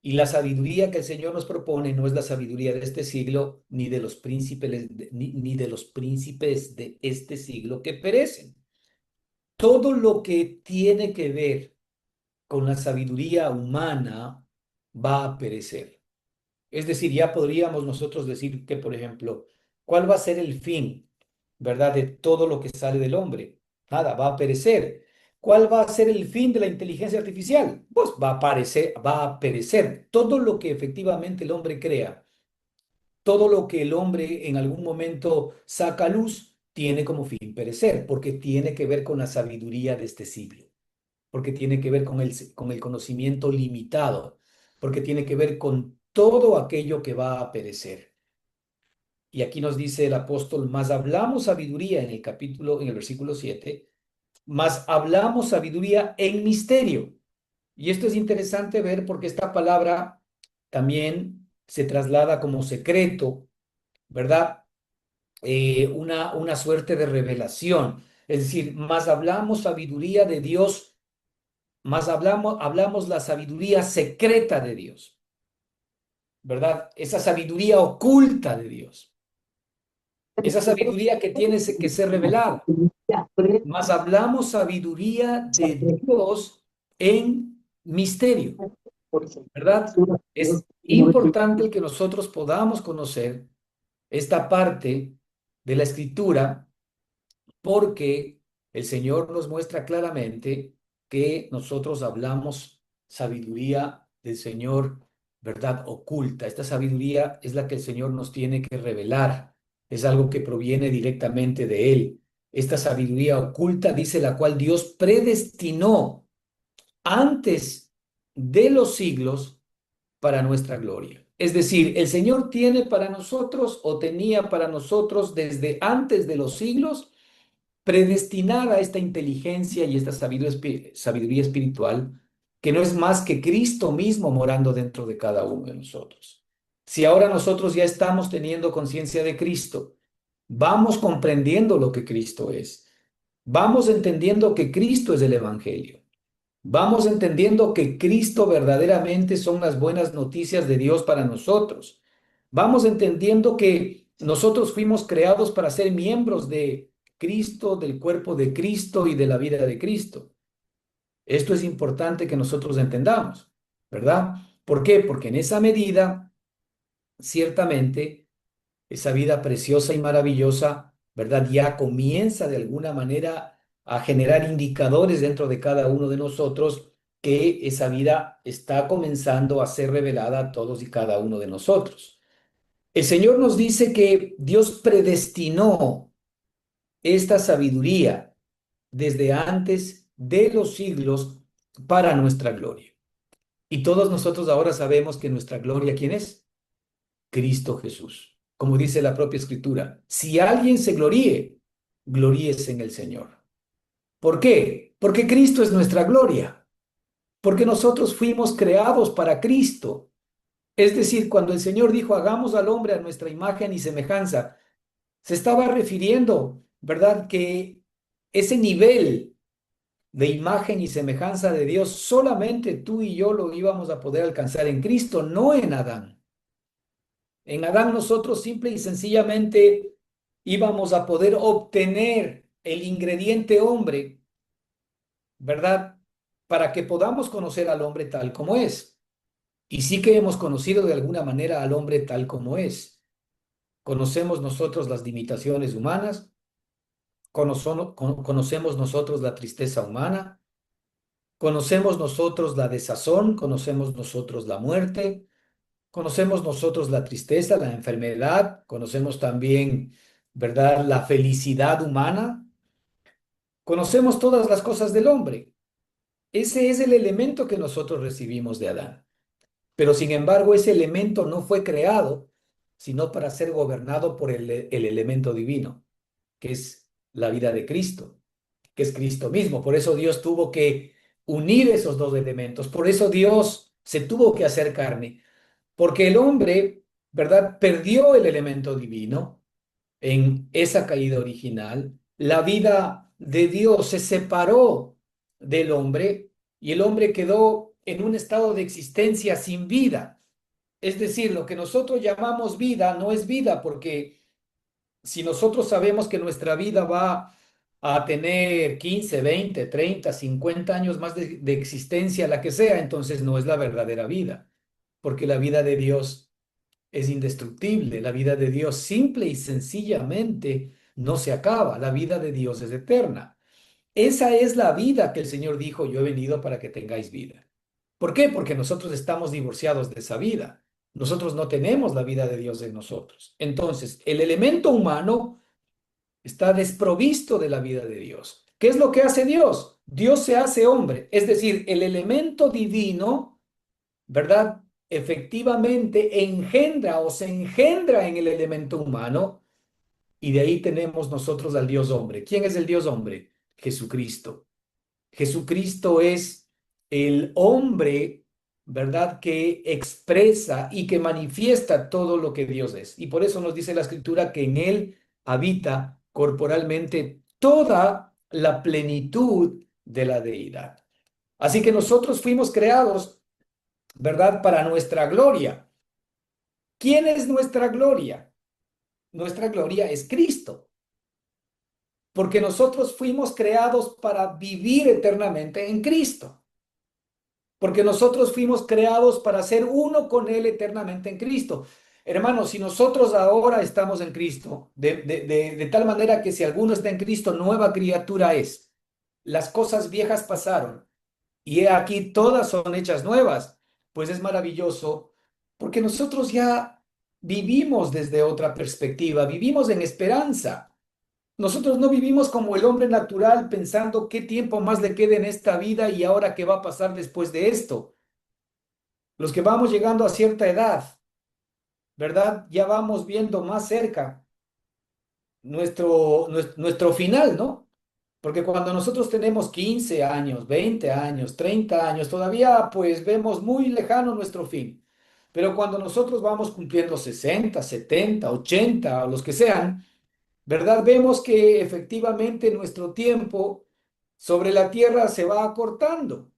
Speaker 1: Y la sabiduría que el Señor nos propone no es la sabiduría de este siglo, ni de los príncipes, ni de los príncipes de este siglo que perecen. Todo lo que tiene que ver con la sabiduría humana va a perecer. Es decir, ya podríamos nosotros decir que, por ejemplo, ¿cuál va a ser el fin, verdad, de todo lo que sale del hombre? Nada, va a perecer. ¿Cuál va a ser el fin de la inteligencia artificial? Pues va a perecer. Todo lo que efectivamente el hombre crea, todo lo que el hombre en algún momento saca a luz, tiene como fin perecer, porque tiene que ver con la sabiduría de este siglo, porque tiene que ver con el conocimiento limitado, porque tiene que ver con todo aquello que va a perecer. y aquí nos dice el apóstol, más hablamos sabiduría en el versículo 7, más hablamos sabiduría en misterio. Y esto es interesante ver porque esta palabra también se traslada como secreto, ¿verdad? Una suerte de revelación. Es decir, más hablamos sabiduría de Dios, más hablamos la sabiduría secreta de Dios, ¿verdad? Esa sabiduría oculta de Dios, esa sabiduría que tiene que ser revelada. Más hablamos sabiduría de Dios en misterio, ¿verdad? Es importante el que nosotros podamos conocer esta parte de la escritura porque el Señor nos muestra claramente que nosotros hablamos sabiduría del Señor, ¿verdad? Oculta. Esta sabiduría es la que el Señor nos tiene que revelar. Es algo que proviene directamente de Él. Esta sabiduría oculta dice la cual Dios predestinó antes de los siglos para nuestra gloria. Es decir, el Señor tiene para nosotros o tenía para nosotros desde antes de los siglos predestinada esta inteligencia y esta sabiduría espiritual, que no es más que Cristo mismo morando dentro de cada uno de nosotros. Si ahora nosotros ya estamos teniendo conciencia de Cristo, vamos comprendiendo lo que Cristo es, vamos entendiendo que Cristo es el Evangelio, vamos entendiendo que Cristo verdaderamente son las buenas noticias de Dios para nosotros. Vamos entendiendo que nosotros fuimos creados para ser miembros de Cristo, del cuerpo de Cristo y de la vida de Cristo. Esto es importante que nosotros entendamos, ¿verdad? ¿Por qué? Porque en esa medida, ciertamente, esa vida preciosa y maravillosa, ¿verdad? Ya comienza de alguna manera a generar indicadores dentro de cada uno de nosotros que esa vida está comenzando a ser revelada a todos y cada uno de nosotros. El Señor nos dice que Dios predestinó esta sabiduría desde antes de los siglos para nuestra gloria. Y todos nosotros ahora sabemos que nuestra gloria, ¿quién es? Cristo Jesús. Como dice la propia Escritura, si alguien se gloríe, gloríese en el Señor. ¿Por qué? Porque Cristo es nuestra gloria, porque nosotros fuimos creados para Cristo. Es decir, cuando el Señor dijo, hagamos al hombre a nuestra imagen y semejanza, se estaba refiriendo, ¿verdad? Que ese nivel de imagen y semejanza de Dios solamente tú y yo lo íbamos a poder alcanzar en Cristo, no en Adán. En Adán nosotros simple y sencillamente íbamos a poder obtener el ingrediente hombre, ¿verdad? Para que podamos conocer al hombre tal como es. Y sí que hemos conocido de alguna manera al hombre tal como es. Conocemos nosotros las limitaciones humanas, conocemos nosotros la tristeza humana, conocemos nosotros la desazón, conocemos nosotros la muerte, conocemos nosotros la tristeza, la enfermedad, conocemos también, ¿verdad?, la felicidad humana, conocemos todas las cosas del hombre. Ese es el elemento que nosotros recibimos de Adán. Pero sin embargo, ese elemento no fue creado, sino para ser gobernado por el elemento divino, que es la vida de Cristo, que es Cristo mismo. Por eso Dios tuvo que unir esos dos elementos. Por eso Dios se tuvo que hacer carne, porque el hombre, ¿verdad?, perdió el elemento divino en esa caída original. La vida de Dios se separó del hombre y el hombre quedó en un estado de existencia sin vida. Es decir, lo que nosotros llamamos vida no es vida, porque si nosotros sabemos que nuestra vida va a tener 15, 20, 30, 50 años más de existencia, la que sea, entonces no es la verdadera vida, porque la vida de Dios es indestructible, la vida de Dios simple y sencillamente no se acaba, la vida de Dios es eterna. Esa es la vida que el Señor dijo, yo he venido para que tengáis vida. ¿Por qué? Porque nosotros estamos divorciados de esa vida. Nosotros no tenemos la vida de Dios en nosotros. Entonces, el elemento humano está desprovisto de la vida de Dios. ¿Qué es lo que hace Dios? Dios se hace hombre, es decir, el elemento divino, ¿verdad? efectivamente engendra o se engendra en el elemento humano y de ahí tenemos nosotros al Dios hombre. ¿Quién es el Dios hombre? Jesucristo. Jesucristo es el hombre, ¿verdad? Que expresa y que manifiesta todo lo que Dios es. Y por eso nos dice la Escritura que en él habita corporalmente toda la plenitud de la deidad. Así que nosotros fuimos creados, ¿verdad? Para nuestra gloria. ¿Quién es nuestra gloria? Nuestra gloria es Cristo, porque nosotros fuimos creados para vivir eternamente en Cristo. Porque nosotros fuimos creados para ser uno con Él eternamente en Cristo. Hermanos, si nosotros ahora estamos en Cristo, de tal manera que si alguno está en Cristo, nueva criatura es. Las cosas viejas pasaron y he aquí todas son hechas nuevas. Pues es maravilloso porque nosotros ya vivimos desde otra perspectiva, vivimos en esperanza. Nosotros no vivimos como el hombre natural pensando qué tiempo más le queda en esta vida y ahora qué va a pasar después de esto. Los que vamos llegando a cierta edad, ¿verdad? Ya vamos viendo más cerca nuestro final, ¿no? Porque cuando nosotros tenemos 15 años, 20 años, 30 años, todavía pues vemos muy lejano nuestro fin. Pero cuando nosotros vamos cumpliendo 60, 70, 80 o los que sean, ¿verdad? Vemos que efectivamente nuestro tiempo sobre la tierra se va acortando.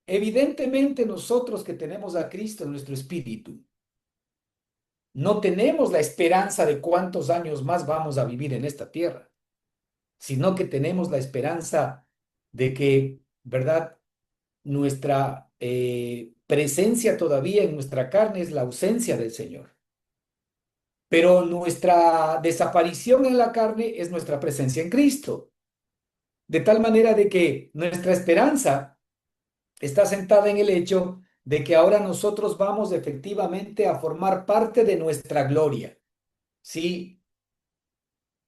Speaker 1: Evidentemente nosotros que tenemos a Cristo en nuestro espíritu, no tenemos la esperanza de cuántos años más vamos a vivir en esta tierra, sino que tenemos la esperanza de que, ¿verdad? Nuestra presencia todavía en nuestra carne es la ausencia del Señor, pero nuestra desaparición en la carne es nuestra presencia en Cristo, de tal manera de que nuestra esperanza está sentada en el hecho de que ahora nosotros vamos efectivamente a formar parte de nuestra gloria. ¿Sí?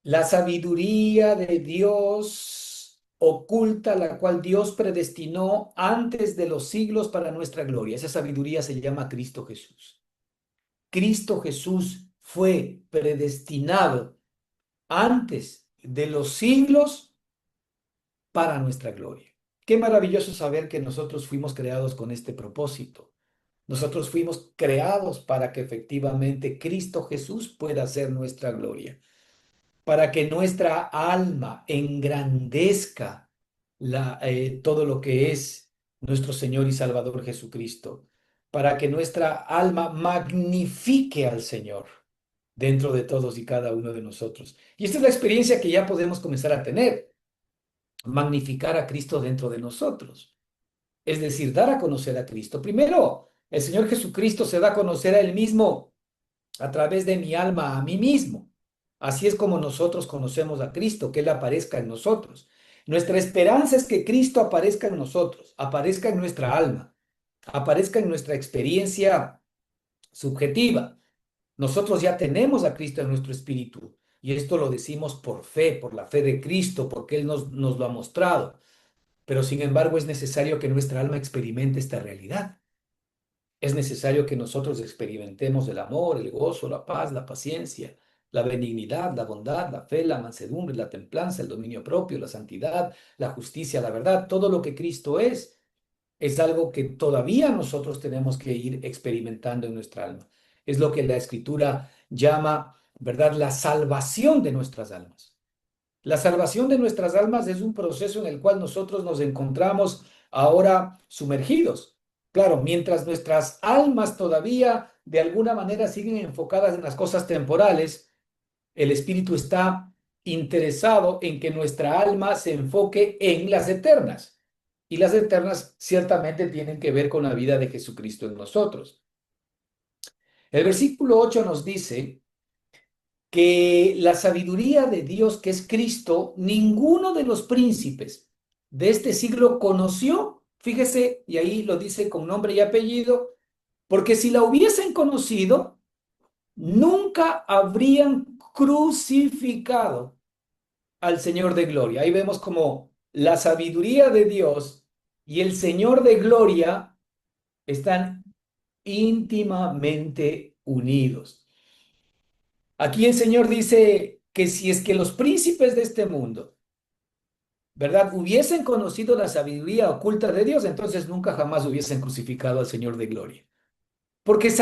Speaker 1: La sabiduría de Dios oculta, la cual Dios predestinó antes de los siglos para nuestra gloria. Esa sabiduría se llama Cristo Jesús. Cristo Jesús fue predestinado antes de los siglos para nuestra gloria. Qué maravilloso saber que nosotros fuimos creados con este propósito. Nosotros fuimos creados para que efectivamente Cristo Jesús pueda ser nuestra gloria, para que nuestra alma engrandezca todo lo que es nuestro Señor y Salvador Jesucristo, para que nuestra alma magnifique al Señor dentro de todos y cada uno de nosotros. Y esta es la experiencia que ya podemos comenzar a tener, magnificar a Cristo dentro de nosotros. Es decir, dar a conocer a Cristo. Primero, el Señor Jesucristo se da a conocer a Él mismo a través de mi alma a mí mismo. Así es como nosotros conocemos a Cristo, que Él aparezca en nosotros. Nuestra esperanza es que Cristo aparezca en nosotros, aparezca en nuestra alma, aparezca en nuestra experiencia subjetiva. Nosotros ya tenemos a Cristo en nuestro espíritu y esto lo decimos por fe, por la fe de Cristo, porque Él nos lo ha mostrado. Pero sin embargo es necesario que nuestra alma experimente esta realidad. Es necesario que nosotros experimentemos el amor, el gozo, la paz, la paciencia, la benignidad, la bondad, la fe, la mansedumbre, la templanza, el dominio propio, la santidad, la justicia, la verdad. Todo lo que Cristo es algo que todavía nosotros tenemos que ir experimentando en nuestra alma. Es lo que la Escritura llama, ¿verdad?, la salvación de nuestras almas. La salvación de nuestras almas es un proceso en el cual nosotros nos encontramos ahora sumergidos. Claro, mientras nuestras almas todavía de alguna manera siguen enfocadas en las cosas temporales, el Espíritu está interesado en que nuestra alma se enfoque en las eternas. Y las eternas ciertamente tienen que ver con la vida de Jesucristo en nosotros. El versículo 8 nos dice que la sabiduría de Dios, que es Cristo, ninguno de los príncipes de este siglo conoció, fíjese, y ahí lo dice con nombre y apellido, porque si la hubiesen conocido, nunca habrían crucificado al Señor de gloria. Ahí vemos como la sabiduría de Dios y el Señor de gloria están íntimamente unidos. Aquí el Señor dice que si es que los príncipes de este mundo, ¿verdad?, hubiesen conocido la sabiduría oculta de Dios, entonces nunca jamás hubiesen crucificado al Señor de gloria. Porque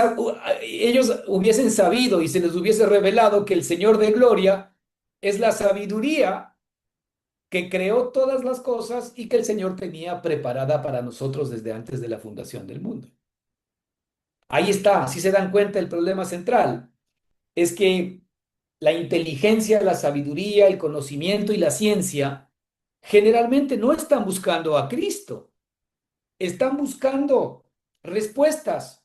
Speaker 1: ellos hubiesen sabido y se les hubiese revelado que el Señor de gloria es la sabiduría que creó todas las cosas y que el Señor tenía preparada para nosotros desde antes de la fundación del mundo. Ahí está, si se dan cuenta, el problema central es que la inteligencia, la sabiduría, el conocimiento y la ciencia generalmente no están buscando a Cristo, están buscando respuestas,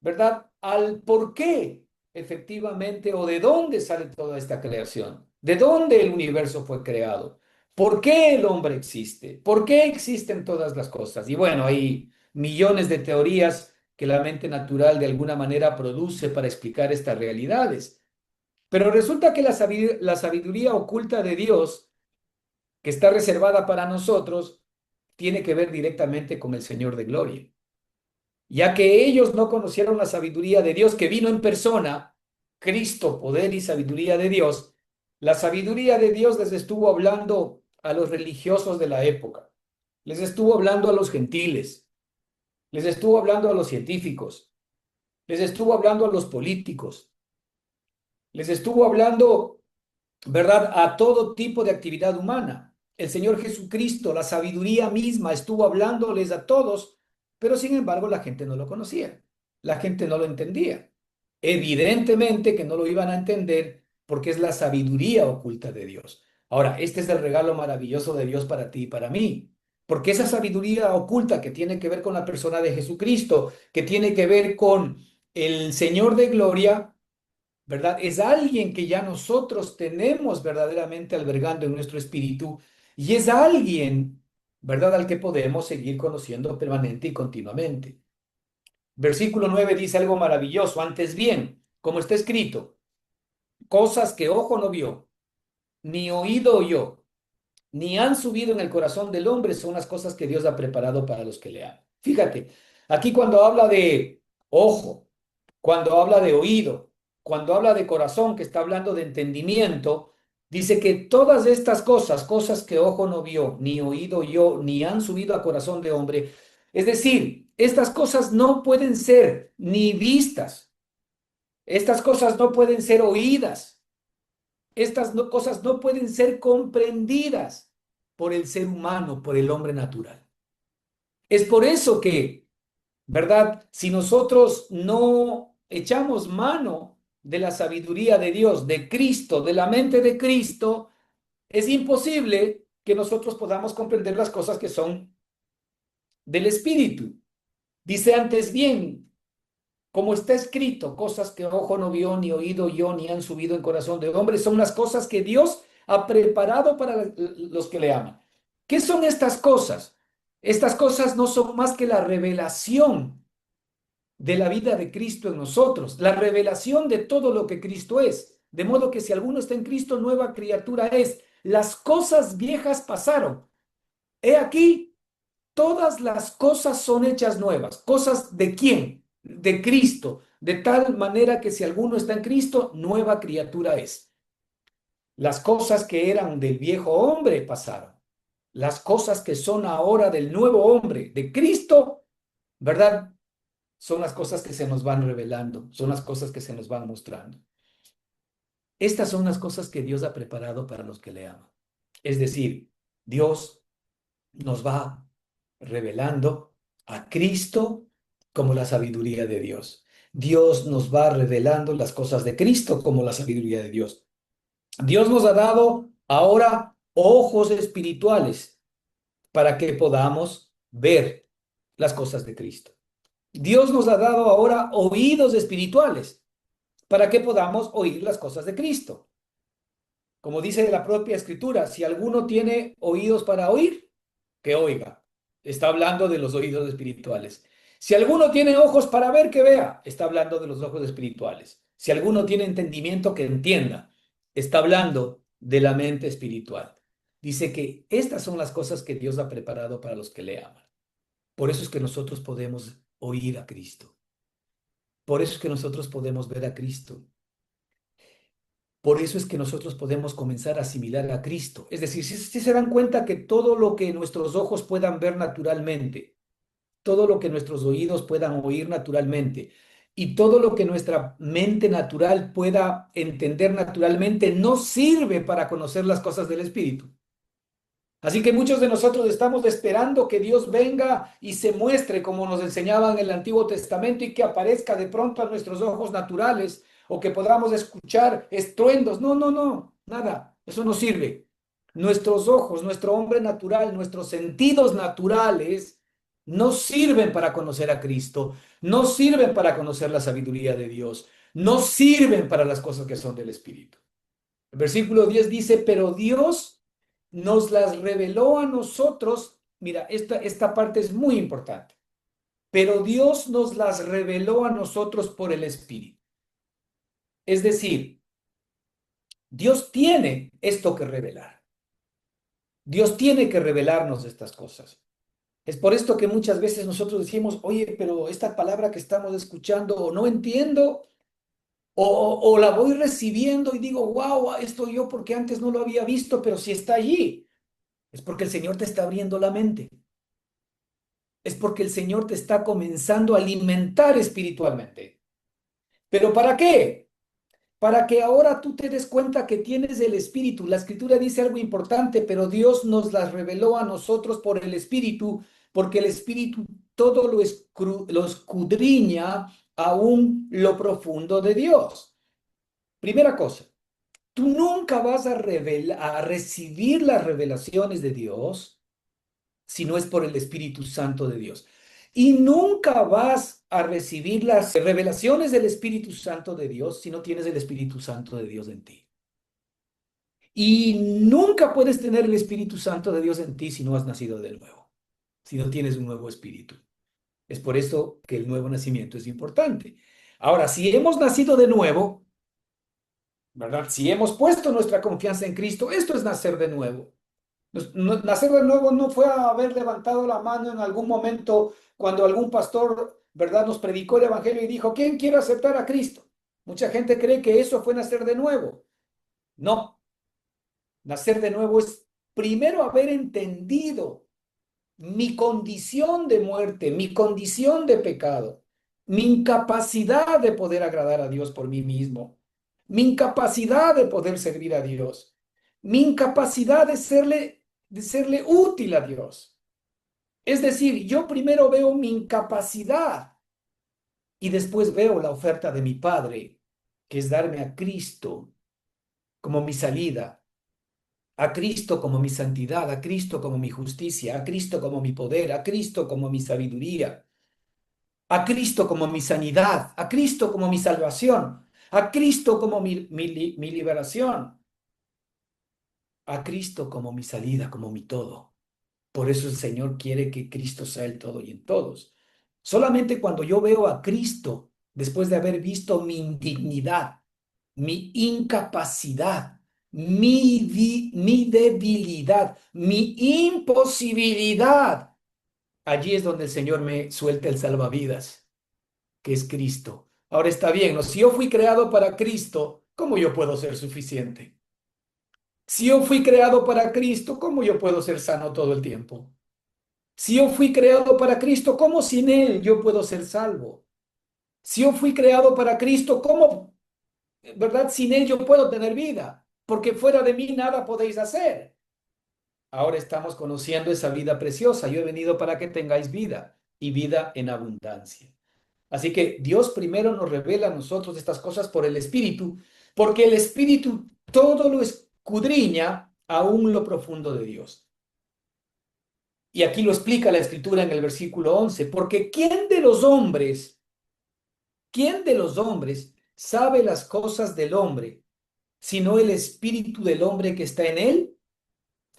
Speaker 1: ¿verdad? Al por qué efectivamente o de dónde sale toda esta creación, de dónde el universo fue creado, por qué el hombre existe, por qué existen todas las cosas. Y bueno, hay millones de teorías que la mente natural de alguna manera produce para explicar estas realidades. Pero resulta que la sabiduría oculta de Dios, que está reservada para nosotros, tiene que ver directamente con el Señor de Gloria, ya que ellos no conocieron la sabiduría de Dios que vino en persona, Cristo, poder y sabiduría de Dios. La sabiduría de Dios les estuvo hablando a los religiosos de la época, les estuvo hablando a los gentiles, les estuvo hablando a los científicos, les estuvo hablando a los políticos, les estuvo hablando, ¿verdad?, a todo tipo de actividad humana. El Señor Jesucristo, la sabiduría misma, estuvo hablándoles a todos, pero sin embargo la gente no lo conocía, la gente no lo entendía. Evidentemente que no lo iban a entender porque es la sabiduría oculta de Dios. Ahora, este es el regalo maravilloso de Dios para ti y para mí, porque esa sabiduría oculta que tiene que ver con la persona de Jesucristo, que tiene que ver con el Señor de gloria, ¿verdad? Es alguien que ya nosotros tenemos verdaderamente albergando en nuestro espíritu y es alguien, ¿verdad?, al que podemos seguir conociendo permanente y continuamente. Versículo 9 dice algo maravilloso. Antes bien, como está escrito, cosas que ojo no vio, ni oído oyó, ni han subido en el corazón del hombre son las cosas que Dios ha preparado para los que le aman. Fíjate, aquí cuando habla de ojo, cuando habla de oído, cuando habla de corazón, que está hablando de entendimiento, dice que todas estas cosas, cosas que ojo no vio, ni oído oyó, ni han subido a corazón de hombre, es decir, estas cosas no pueden ser ni vistas, estas cosas no pueden ser oídas, cosas no pueden ser comprendidas por el ser humano, por el hombre natural. Es por eso que, ¿verdad?, si nosotros no echamos mano de la sabiduría de Dios, de Cristo, de la mente de Cristo, es imposible que nosotros podamos comprender las cosas que son del Espíritu. Dice antes bien, como está escrito, cosas que ojo no vio, ni oído yo, ni han subido en corazón de hombre, son las cosas que Dios ha preparado para los que le aman. ¿Qué son estas cosas? Estas cosas no son más que la revelación de la vida de Cristo en nosotros, la revelación de todo lo que Cristo es. De modo que si alguno está en Cristo, nueva criatura es. Las cosas viejas pasaron. He aquí, todas las cosas son hechas nuevas. ¿Cosas de quién? De Cristo. De tal manera que si alguno está en Cristo, nueva criatura es. Las cosas que eran del viejo hombre pasaron. Las cosas que son ahora del nuevo hombre, de Cristo, ¿verdad?, son las cosas que se nos van revelando, son las cosas que se nos van mostrando. Estas son las cosas que Dios ha preparado para los que le aman. Es decir, Dios nos va revelando a Cristo como la sabiduría de Dios. Dios nos va revelando las cosas de Cristo como la sabiduría de Dios. Dios nos ha dado ahora ojos espirituales para que podamos ver las cosas de Cristo. Dios nos ha dado ahora oídos espirituales para que podamos oír las cosas de Cristo. Como dice la propia Escritura, si alguno tiene oídos para oír, que oiga. Está hablando de los oídos espirituales. Si alguno tiene ojos para ver, que vea. Está hablando de los ojos espirituales. Si alguno tiene entendimiento, que entienda. Está hablando de la mente espiritual. Dice que estas son las cosas que Dios ha preparado para los que le aman. Por eso es que nosotros podemos oír a Cristo. Por eso es que nosotros podemos ver a Cristo. Por eso es que nosotros podemos comenzar a asimilar a Cristo. Es decir, si se dan cuenta que todo lo que nuestros ojos puedan ver naturalmente, todo lo que nuestros oídos puedan oír naturalmente y todo lo que nuestra mente natural pueda entender naturalmente no sirve para conocer las cosas del Espíritu. Así que muchos de nosotros estamos esperando que Dios venga y se muestre como nos enseñaba en el Antiguo Testamento y que aparezca de pronto a nuestros ojos naturales o que podamos escuchar estruendos. No, no, no, nada, eso no sirve. Nuestros ojos, nuestro hombre natural, nuestros sentidos naturales no sirven para conocer a Cristo, no sirven para conocer la sabiduría de Dios, no sirven para las cosas que son del Espíritu. El versículo 10 dice, pero Dios nos las reveló a nosotros. Mira, esta parte es muy importante. Pero Dios nos las reveló a nosotros por el Espíritu. Es decir, Dios tiene esto que revelar. Dios tiene que revelarnos estas cosas. Es por esto que muchas veces nosotros decimos, oye, pero esta palabra que estamos escuchando o no entiendo o la voy recibiendo y digo, wow, esto yo porque antes no lo había visto, pero si está allí. Es porque el Señor te está abriendo la mente. Es porque el Señor te está comenzando a alimentar espiritualmente. ¿Pero para qué? Para que ahora tú te des cuenta que tienes el Espíritu. La Escritura dice algo importante, pero Dios nos las reveló a nosotros por el Espíritu, porque el Espíritu todo lo escudriña aún lo profundo de Dios. Primera cosa, tú nunca vas a recibir las revelaciones de Dios si no es por el Espíritu Santo de Dios. Y nunca vas a recibir las revelaciones del Espíritu Santo de Dios si no tienes el Espíritu Santo de Dios en ti. Y nunca puedes tener el Espíritu Santo de Dios en ti si no has nacido de nuevo, si no tienes un nuevo espíritu. Es por esto que el nuevo nacimiento es importante. Ahora, si hemos nacido de nuevo, ¿verdad? Si hemos puesto nuestra confianza en Cristo, esto es nacer de nuevo. Nacer de nuevo no fue a haber levantado la mano en algún momento cuando algún pastor, ¿verdad?, nos predicó el Evangelio y dijo, ¿quién quiere aceptar a Cristo? Mucha gente cree que eso fue nacer de nuevo. No, nacer de nuevo es primero haber entendido mi condición de muerte, mi condición de pecado, mi incapacidad de poder agradar a Dios por mí mismo, mi incapacidad de poder servir a Dios, mi incapacidad de serle útil a Dios. Es decir, yo primero veo mi incapacidad y después veo la oferta de mi Padre, que es darme a Cristo como mi salida, a Cristo como mi santidad, a Cristo como mi justicia, a Cristo como mi poder, a Cristo como mi sabiduría, a Cristo como mi sanidad, a Cristo como mi salvación, a Cristo como mi liberación, a Cristo como mi salida, como mi todo. Por eso el Señor quiere que Cristo sea el todo y en todos. Solamente cuando yo veo a Cristo, después de haber visto mi indignidad, mi incapacidad, mi debilidad, mi imposibilidad, allí es donde el Señor me suelta el salvavidas, que es Cristo. Ahora está bien, ¿no? Si yo fui creado para Cristo, ¿cómo yo puedo ser suficiente? Si yo fui creado para Cristo, ¿cómo yo puedo ser sano todo el tiempo? Si yo fui creado para Cristo, ¿cómo sin Él yo puedo ser salvo? Si yo fui creado para Cristo, ¿cómo, verdad? Sin Él yo puedo tener vida, porque fuera de mí nada podéis hacer. Ahora estamos conociendo esa vida preciosa. Yo he venido para que tengáis vida y vida en abundancia. Así que Dios primero nos revela a nosotros estas cosas por el Espíritu, porque el Espíritu todo lo escudriña aún lo profundo de Dios. Y aquí lo explica la Escritura en el versículo 11, porque quién de los hombres sabe las cosas del hombre, sino el Espíritu del hombre que está en él?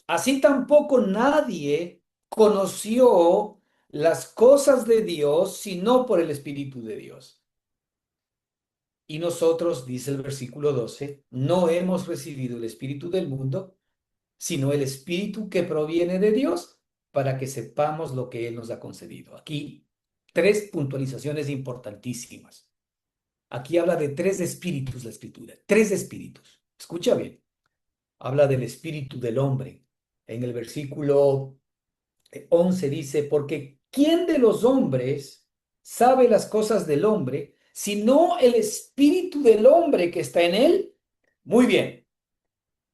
Speaker 1: Así tampoco nadie conoció las cosas de Dios, sino por el Espíritu de Dios. Y nosotros, dice el versículo 12, no hemos recibido el Espíritu del mundo, sino el Espíritu que proviene de Dios, para que sepamos lo que Él nos ha concedido. Aquí, tres puntualizaciones importantísimas. Aquí habla de tres espíritus la escritura, tres espíritus. Escucha bien, habla del espíritu del hombre. En el versículo 11 dice, porque ¿quién de los hombres sabe las cosas del hombre, sino el espíritu del hombre que está en él? Muy bien,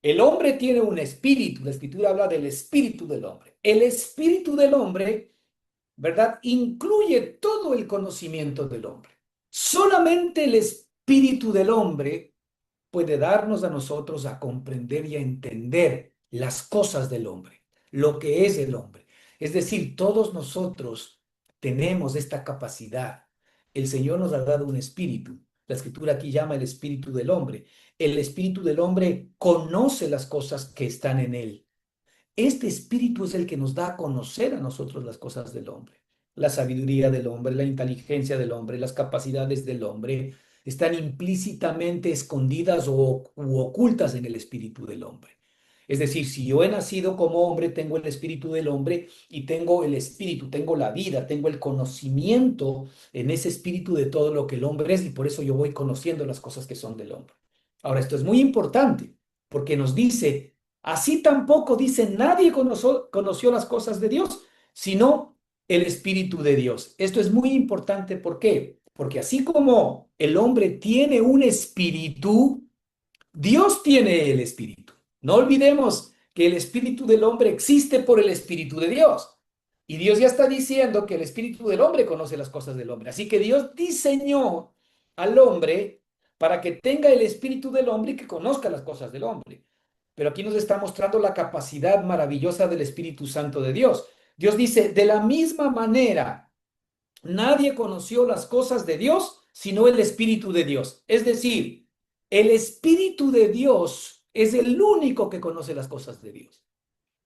Speaker 1: el hombre tiene un espíritu, la escritura habla del espíritu del hombre. El espíritu del hombre, ¿verdad? Incluye todo el conocimiento del hombre. Solamente el espíritu del hombre puede darnos a nosotros a comprender y a entender las cosas del hombre, lo que es el hombre. Es decir, todos nosotros tenemos esta capacidad. El Señor nos ha dado un espíritu. La escritura aquí llama el espíritu del hombre. El espíritu del hombre conoce las cosas que están en él. Este espíritu es el que nos da a conocer a nosotros las cosas del hombre. La sabiduría del hombre, la inteligencia del hombre, las capacidades del hombre están implícitamente escondidas u ocultas en el espíritu del hombre. Es decir, si yo he nacido como hombre, tengo el espíritu del hombre y tengo el espíritu, tengo la vida, tengo el conocimiento en ese espíritu de todo lo que el hombre es y por eso yo voy conociendo las cosas que son del hombre. Ahora, esto es muy importante porque nos dice así tampoco dice nadie conoció las cosas de Dios, sino el Espíritu de Dios. Esto es muy importante. ¿Por qué? Porque así como el hombre tiene un espíritu, Dios tiene el espíritu. No olvidemos que el espíritu del hombre existe por el espíritu de Dios. Y Dios ya está diciendo que el espíritu del hombre conoce las cosas del hombre. Así que Dios diseñó al hombre para que tenga el espíritu del hombre y que conozca las cosas del hombre. Pero aquí nos está mostrando la capacidad maravillosa del Espíritu Santo de Dios. Dios dice, de la misma manera, nadie conoció las cosas de Dios sino el Espíritu de Dios. Es decir, el Espíritu de Dios es el único que conoce las cosas de Dios.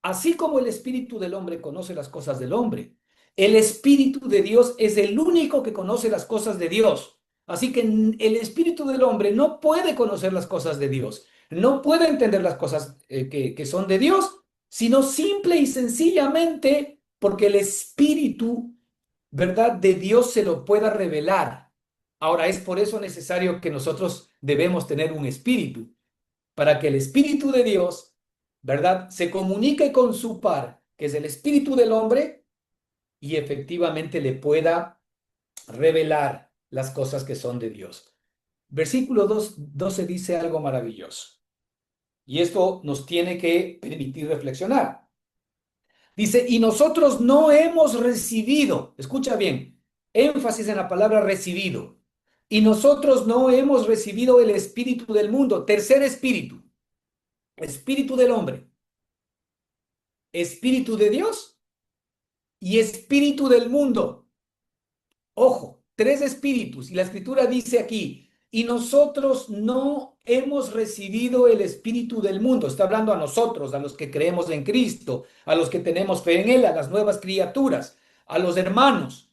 Speaker 1: Así como el espíritu del hombre conoce las cosas del hombre, el espíritu de Dios es el único que conoce las cosas de Dios. Así que el espíritu del hombre no puede conocer las cosas de Dios, no puede entender las cosas que son de Dios, sino simple y sencillamente porque el espíritu, ¿verdad?, de Dios se lo pueda revelar. Ahora, es por eso necesario que nosotros debemos tener un espíritu, para que el espíritu de Dios, ¿verdad?, se comunique con su par, que es el espíritu del hombre, y efectivamente le pueda revelar las cosas que son de Dios. Versículo 12 dice algo maravilloso, y esto nos tiene que permitir reflexionar. Dice, y nosotros no hemos recibido, escucha bien, énfasis en la palabra recibido, y nosotros no hemos recibido el espíritu del mundo, tercer espíritu, espíritu del hombre, espíritu de Dios y espíritu del mundo. Ojo, tres espíritus. Y la escritura dice aquí, y nosotros no hemos recibido el espíritu del mundo. Está hablando a nosotros, a los que creemos en Cristo, a los que tenemos fe en Él, a las nuevas criaturas, a los hermanos.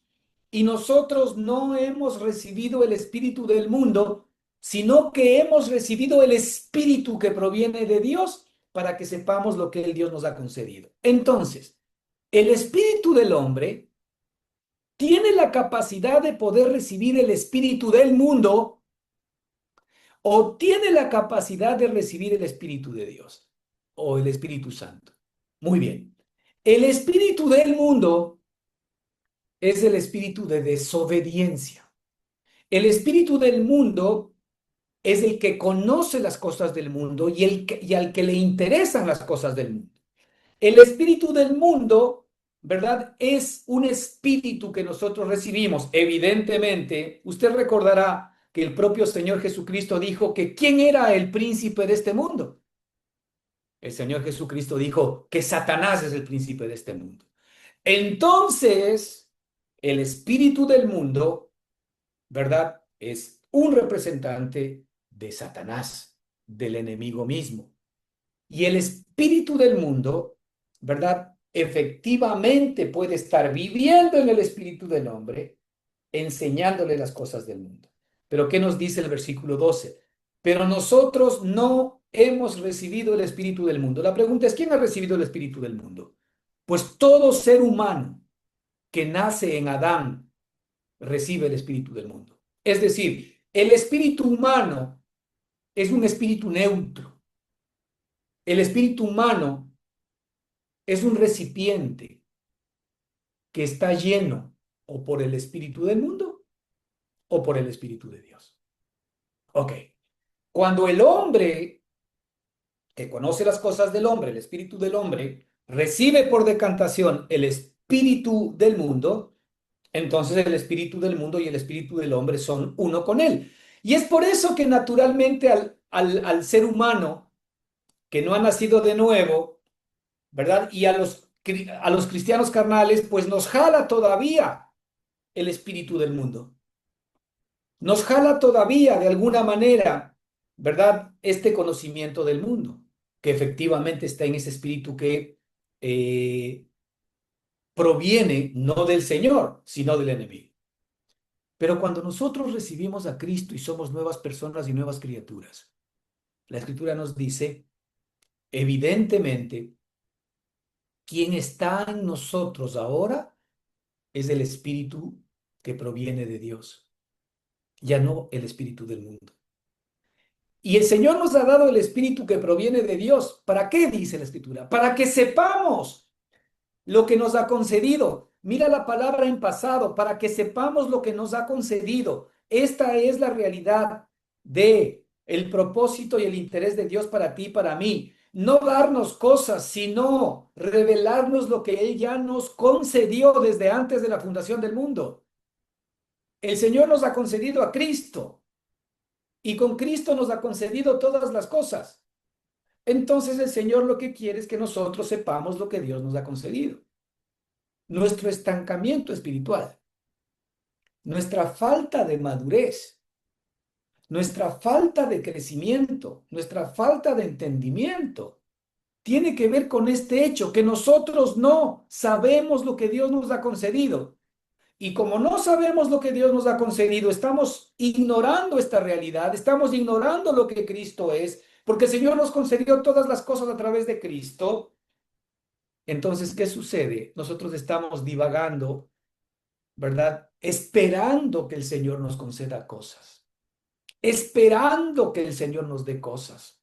Speaker 1: Y nosotros no hemos recibido el espíritu del mundo, sino que hemos recibido el espíritu que proviene de Dios para que sepamos lo que el Dios nos ha concedido. Entonces, el espíritu del hombre tiene la capacidad de poder recibir el espíritu del mundo o tiene la capacidad de recibir el espíritu de Dios o el Espíritu Santo. Muy bien. El espíritu del mundo es el espíritu de desobediencia. El espíritu del mundo es el que conoce las cosas del mundo y al que le interesan las cosas del mundo. El espíritu del mundo, ¿verdad? Es un espíritu que nosotros recibimos. Evidentemente, usted recordará que el propio Señor Jesucristo dijo que ¿quién era el príncipe de este mundo? El Señor Jesucristo dijo que Satanás es el príncipe de este mundo. Entonces, el espíritu del mundo, ¿verdad? Es un representante de Satanás, del enemigo mismo. Y el espíritu del mundo, ¿verdad? Efectivamente puede estar viviendo en el espíritu del hombre, enseñándole las cosas del mundo. Pero ¿qué nos dice el versículo 12? Pero nosotros no hemos recibido el espíritu del mundo. La pregunta es, ¿quién ha recibido el espíritu del mundo? Pues todo ser humano que nace en Adán recibe el espíritu del mundo. Es decir, El espíritu humano es un espíritu neutro. El espíritu humano es un recipiente que está lleno o por el espíritu del mundo o por el espíritu de Dios. Ok. Cuando el hombre que conoce las cosas del hombre, el espíritu del hombre, recibe por decantación el espíritu del mundo, entonces el espíritu del mundo y el espíritu del hombre son uno con él. Y es por eso que naturalmente al ser humano que no ha nacido de nuevo, ¿verdad? Y a los cristianos carnales, pues nos jala todavía el espíritu del mundo. Nos jala todavía de alguna manera, ¿verdad? Este conocimiento del mundo, que efectivamente está en ese espíritu que eh, proviene no del Señor, sino del enemigo. Pero cuando nosotros recibimos a Cristo y somos nuevas personas y nuevas criaturas, la Escritura nos dice, evidentemente, quien está en nosotros ahora es el espíritu que proviene de Dios, ya no el espíritu del mundo. Y el Señor nos ha dado el espíritu que proviene de Dios. ¿Para qué? Dice la Escritura. Para que sepamos lo que nos ha concedido. Mira la palabra en pasado, para que sepamos lo que nos ha concedido. Esta es la realidad de el propósito y el interés de Dios para ti y para mí. No darnos cosas, sino revelarnos lo que Él ya nos concedió desde antes de la fundación del mundo. El Señor nos ha concedido a Cristo y con Cristo nos ha concedido todas las cosas. Entonces el Señor lo que quiere es que nosotros sepamos lo que Dios nos ha concedido. Nuestro estancamiento espiritual, nuestra falta de madurez, nuestra falta de crecimiento, nuestra falta de entendimiento, tiene que ver con este hecho, que nosotros no sabemos lo que Dios nos ha concedido. Y como no sabemos lo que Dios nos ha concedido, estamos ignorando esta realidad, estamos ignorando lo que Cristo es, porque el Señor nos concedió todas las cosas a través de Cristo. Entonces, ¿qué sucede? Nosotros estamos divagando, ¿verdad? Esperando que el Señor nos conceda cosas, esperando que el Señor nos dé cosas,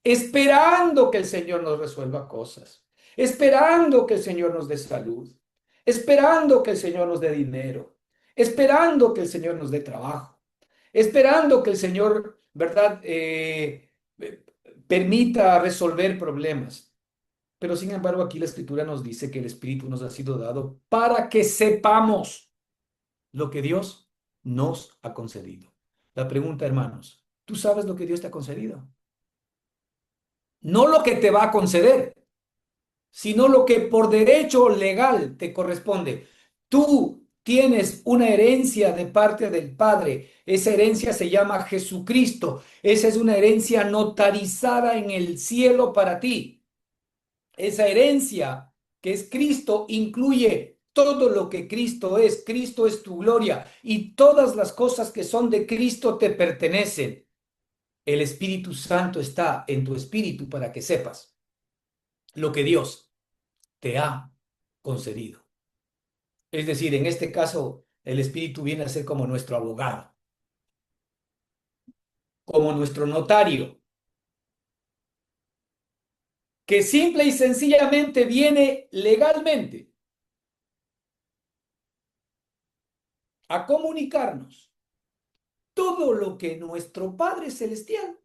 Speaker 1: esperando que el Señor nos resuelva cosas, esperando que el Señor nos dé salud, esperando que el Señor nos dé dinero, esperando que el Señor nos dé trabajo, esperando que el Señor, ¿verdad? Permita resolver problemas. Pero sin embargo, aquí la Escritura nos dice que el Espíritu nos ha sido dado para que sepamos lo que Dios nos ha concedido. La pregunta, hermanos, ¿tú sabes lo que Dios te ha concedido? No lo que te va a conceder, sino lo que por derecho legal te corresponde. Tú tienes una herencia de parte del Padre. Esa herencia se llama Jesucristo. Esa es una herencia notarizada en el cielo para ti. Esa herencia que es Cristo incluye todo lo que Cristo es. Cristo es tu gloria y todas las cosas que son de Cristo te pertenecen. El Espíritu Santo está en tu espíritu para que sepas lo que Dios te ha concedido. Es decir, en este caso, el Espíritu viene a ser como nuestro abogado, como nuestro notario, que simple y sencillamente viene legalmente a comunicarnos todo lo que nuestro Padre Celestial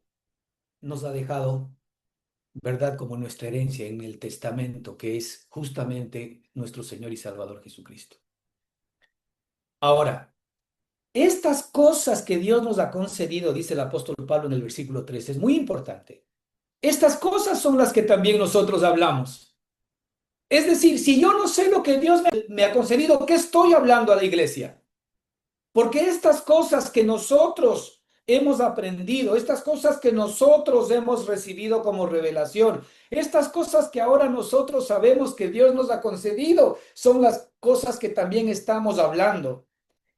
Speaker 1: nos ha dejado, ¿verdad? Como nuestra herencia en el testamento, que es justamente nuestro Señor y Salvador Jesucristo. Ahora, estas cosas que Dios nos ha concedido, dice el apóstol Pablo en el versículo 13, es muy importante. Estas cosas son las que también nosotros hablamos. Es decir, si yo no sé lo que Dios me ha concedido, ¿qué estoy hablando a la iglesia? Porque estas cosas que nosotros hemos aprendido, estas cosas que nosotros hemos recibido como revelación, estas cosas que ahora nosotros sabemos que Dios nos ha concedido, son las cosas que también estamos hablando.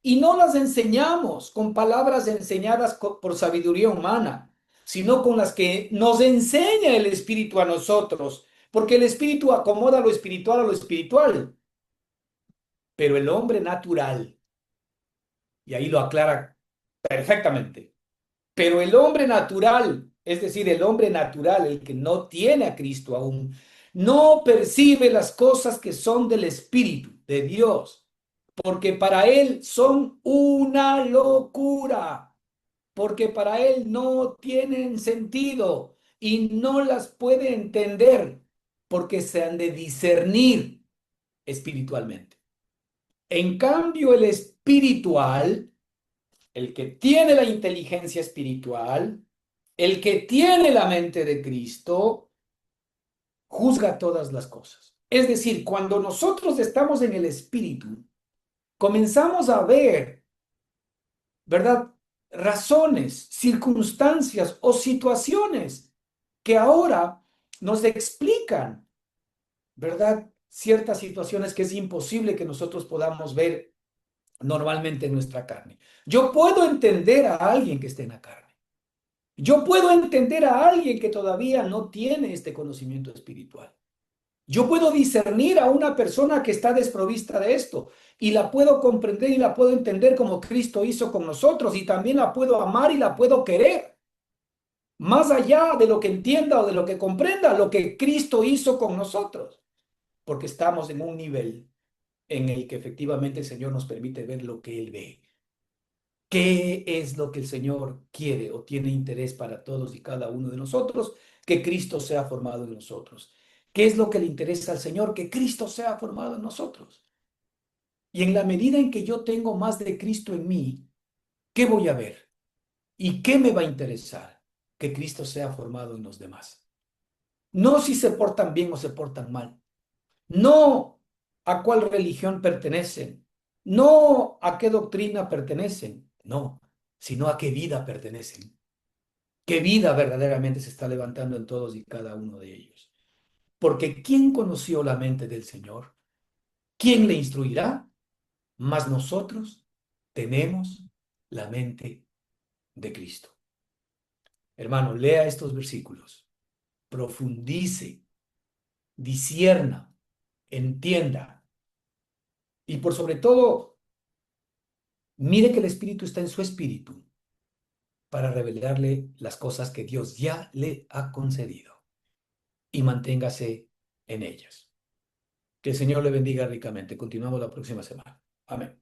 Speaker 1: Y no las enseñamos con palabras enseñadas por sabiduría humana, sino con las que nos enseña el Espíritu a nosotros, porque el Espíritu acomoda lo espiritual a lo espiritual, pero el hombre natural, y ahí lo aclara perfectamente. Pero el hombre natural, es decir, el hombre natural, el que no tiene a Cristo aún, no percibe las cosas que son del Espíritu de Dios, porque para él son una locura, porque para él no tienen sentido y no las puede entender, porque se han de discernir espiritualmente. En cambio, el espiritual, el que tiene la inteligencia espiritual, el que tiene la mente de Cristo, juzga todas las cosas. Es decir, cuando nosotros estamos en el espíritu, comenzamos a ver, ¿verdad? Razones, circunstancias o situaciones que ahora nos explican, ¿verdad? Ciertas situaciones que es imposible que nosotros podamos ver normalmente en nuestra carne. Yo puedo entender a alguien que esté en la carne. Yo puedo entender a alguien que todavía no tiene este conocimiento espiritual. Yo puedo discernir a una persona que está desprovista de esto y la puedo comprender y la puedo entender como Cristo hizo con nosotros y también la puedo amar y la puedo querer. Más allá de lo que entienda o de lo que comprenda, lo que Cristo hizo con nosotros, porque estamos en un nivel en el que efectivamente el Señor nos permite ver lo que Él ve. ¿Qué es lo que el Señor quiere o tiene interés para todos y cada uno de nosotros? Que Cristo sea formado en nosotros. ¿Qué es lo que le interesa al Señor? Que Cristo sea formado en nosotros. Y en la medida en que yo tengo más de Cristo en mí, ¿qué voy a ver? ¿Y qué me va a interesar? Que Cristo sea formado en los demás. No si se portan bien o se portan mal. No a cuál religión pertenecen. No a qué doctrina pertenecen. No, sino a qué vida pertenecen. Qué vida verdaderamente se está levantando en todos y cada uno de ellos. Porque ¿quién conoció la mente del Señor? ¿Quién le instruirá? Mas nosotros tenemos la mente de Cristo. Hermano, lea estos versículos, profundice, disierna, entienda y por sobre todo, mire que el Espíritu está en su espíritu para revelarle las cosas que Dios ya le ha concedido y manténgase en ellas. Que el Señor le bendiga ricamente. Continuamos la próxima semana. Amén.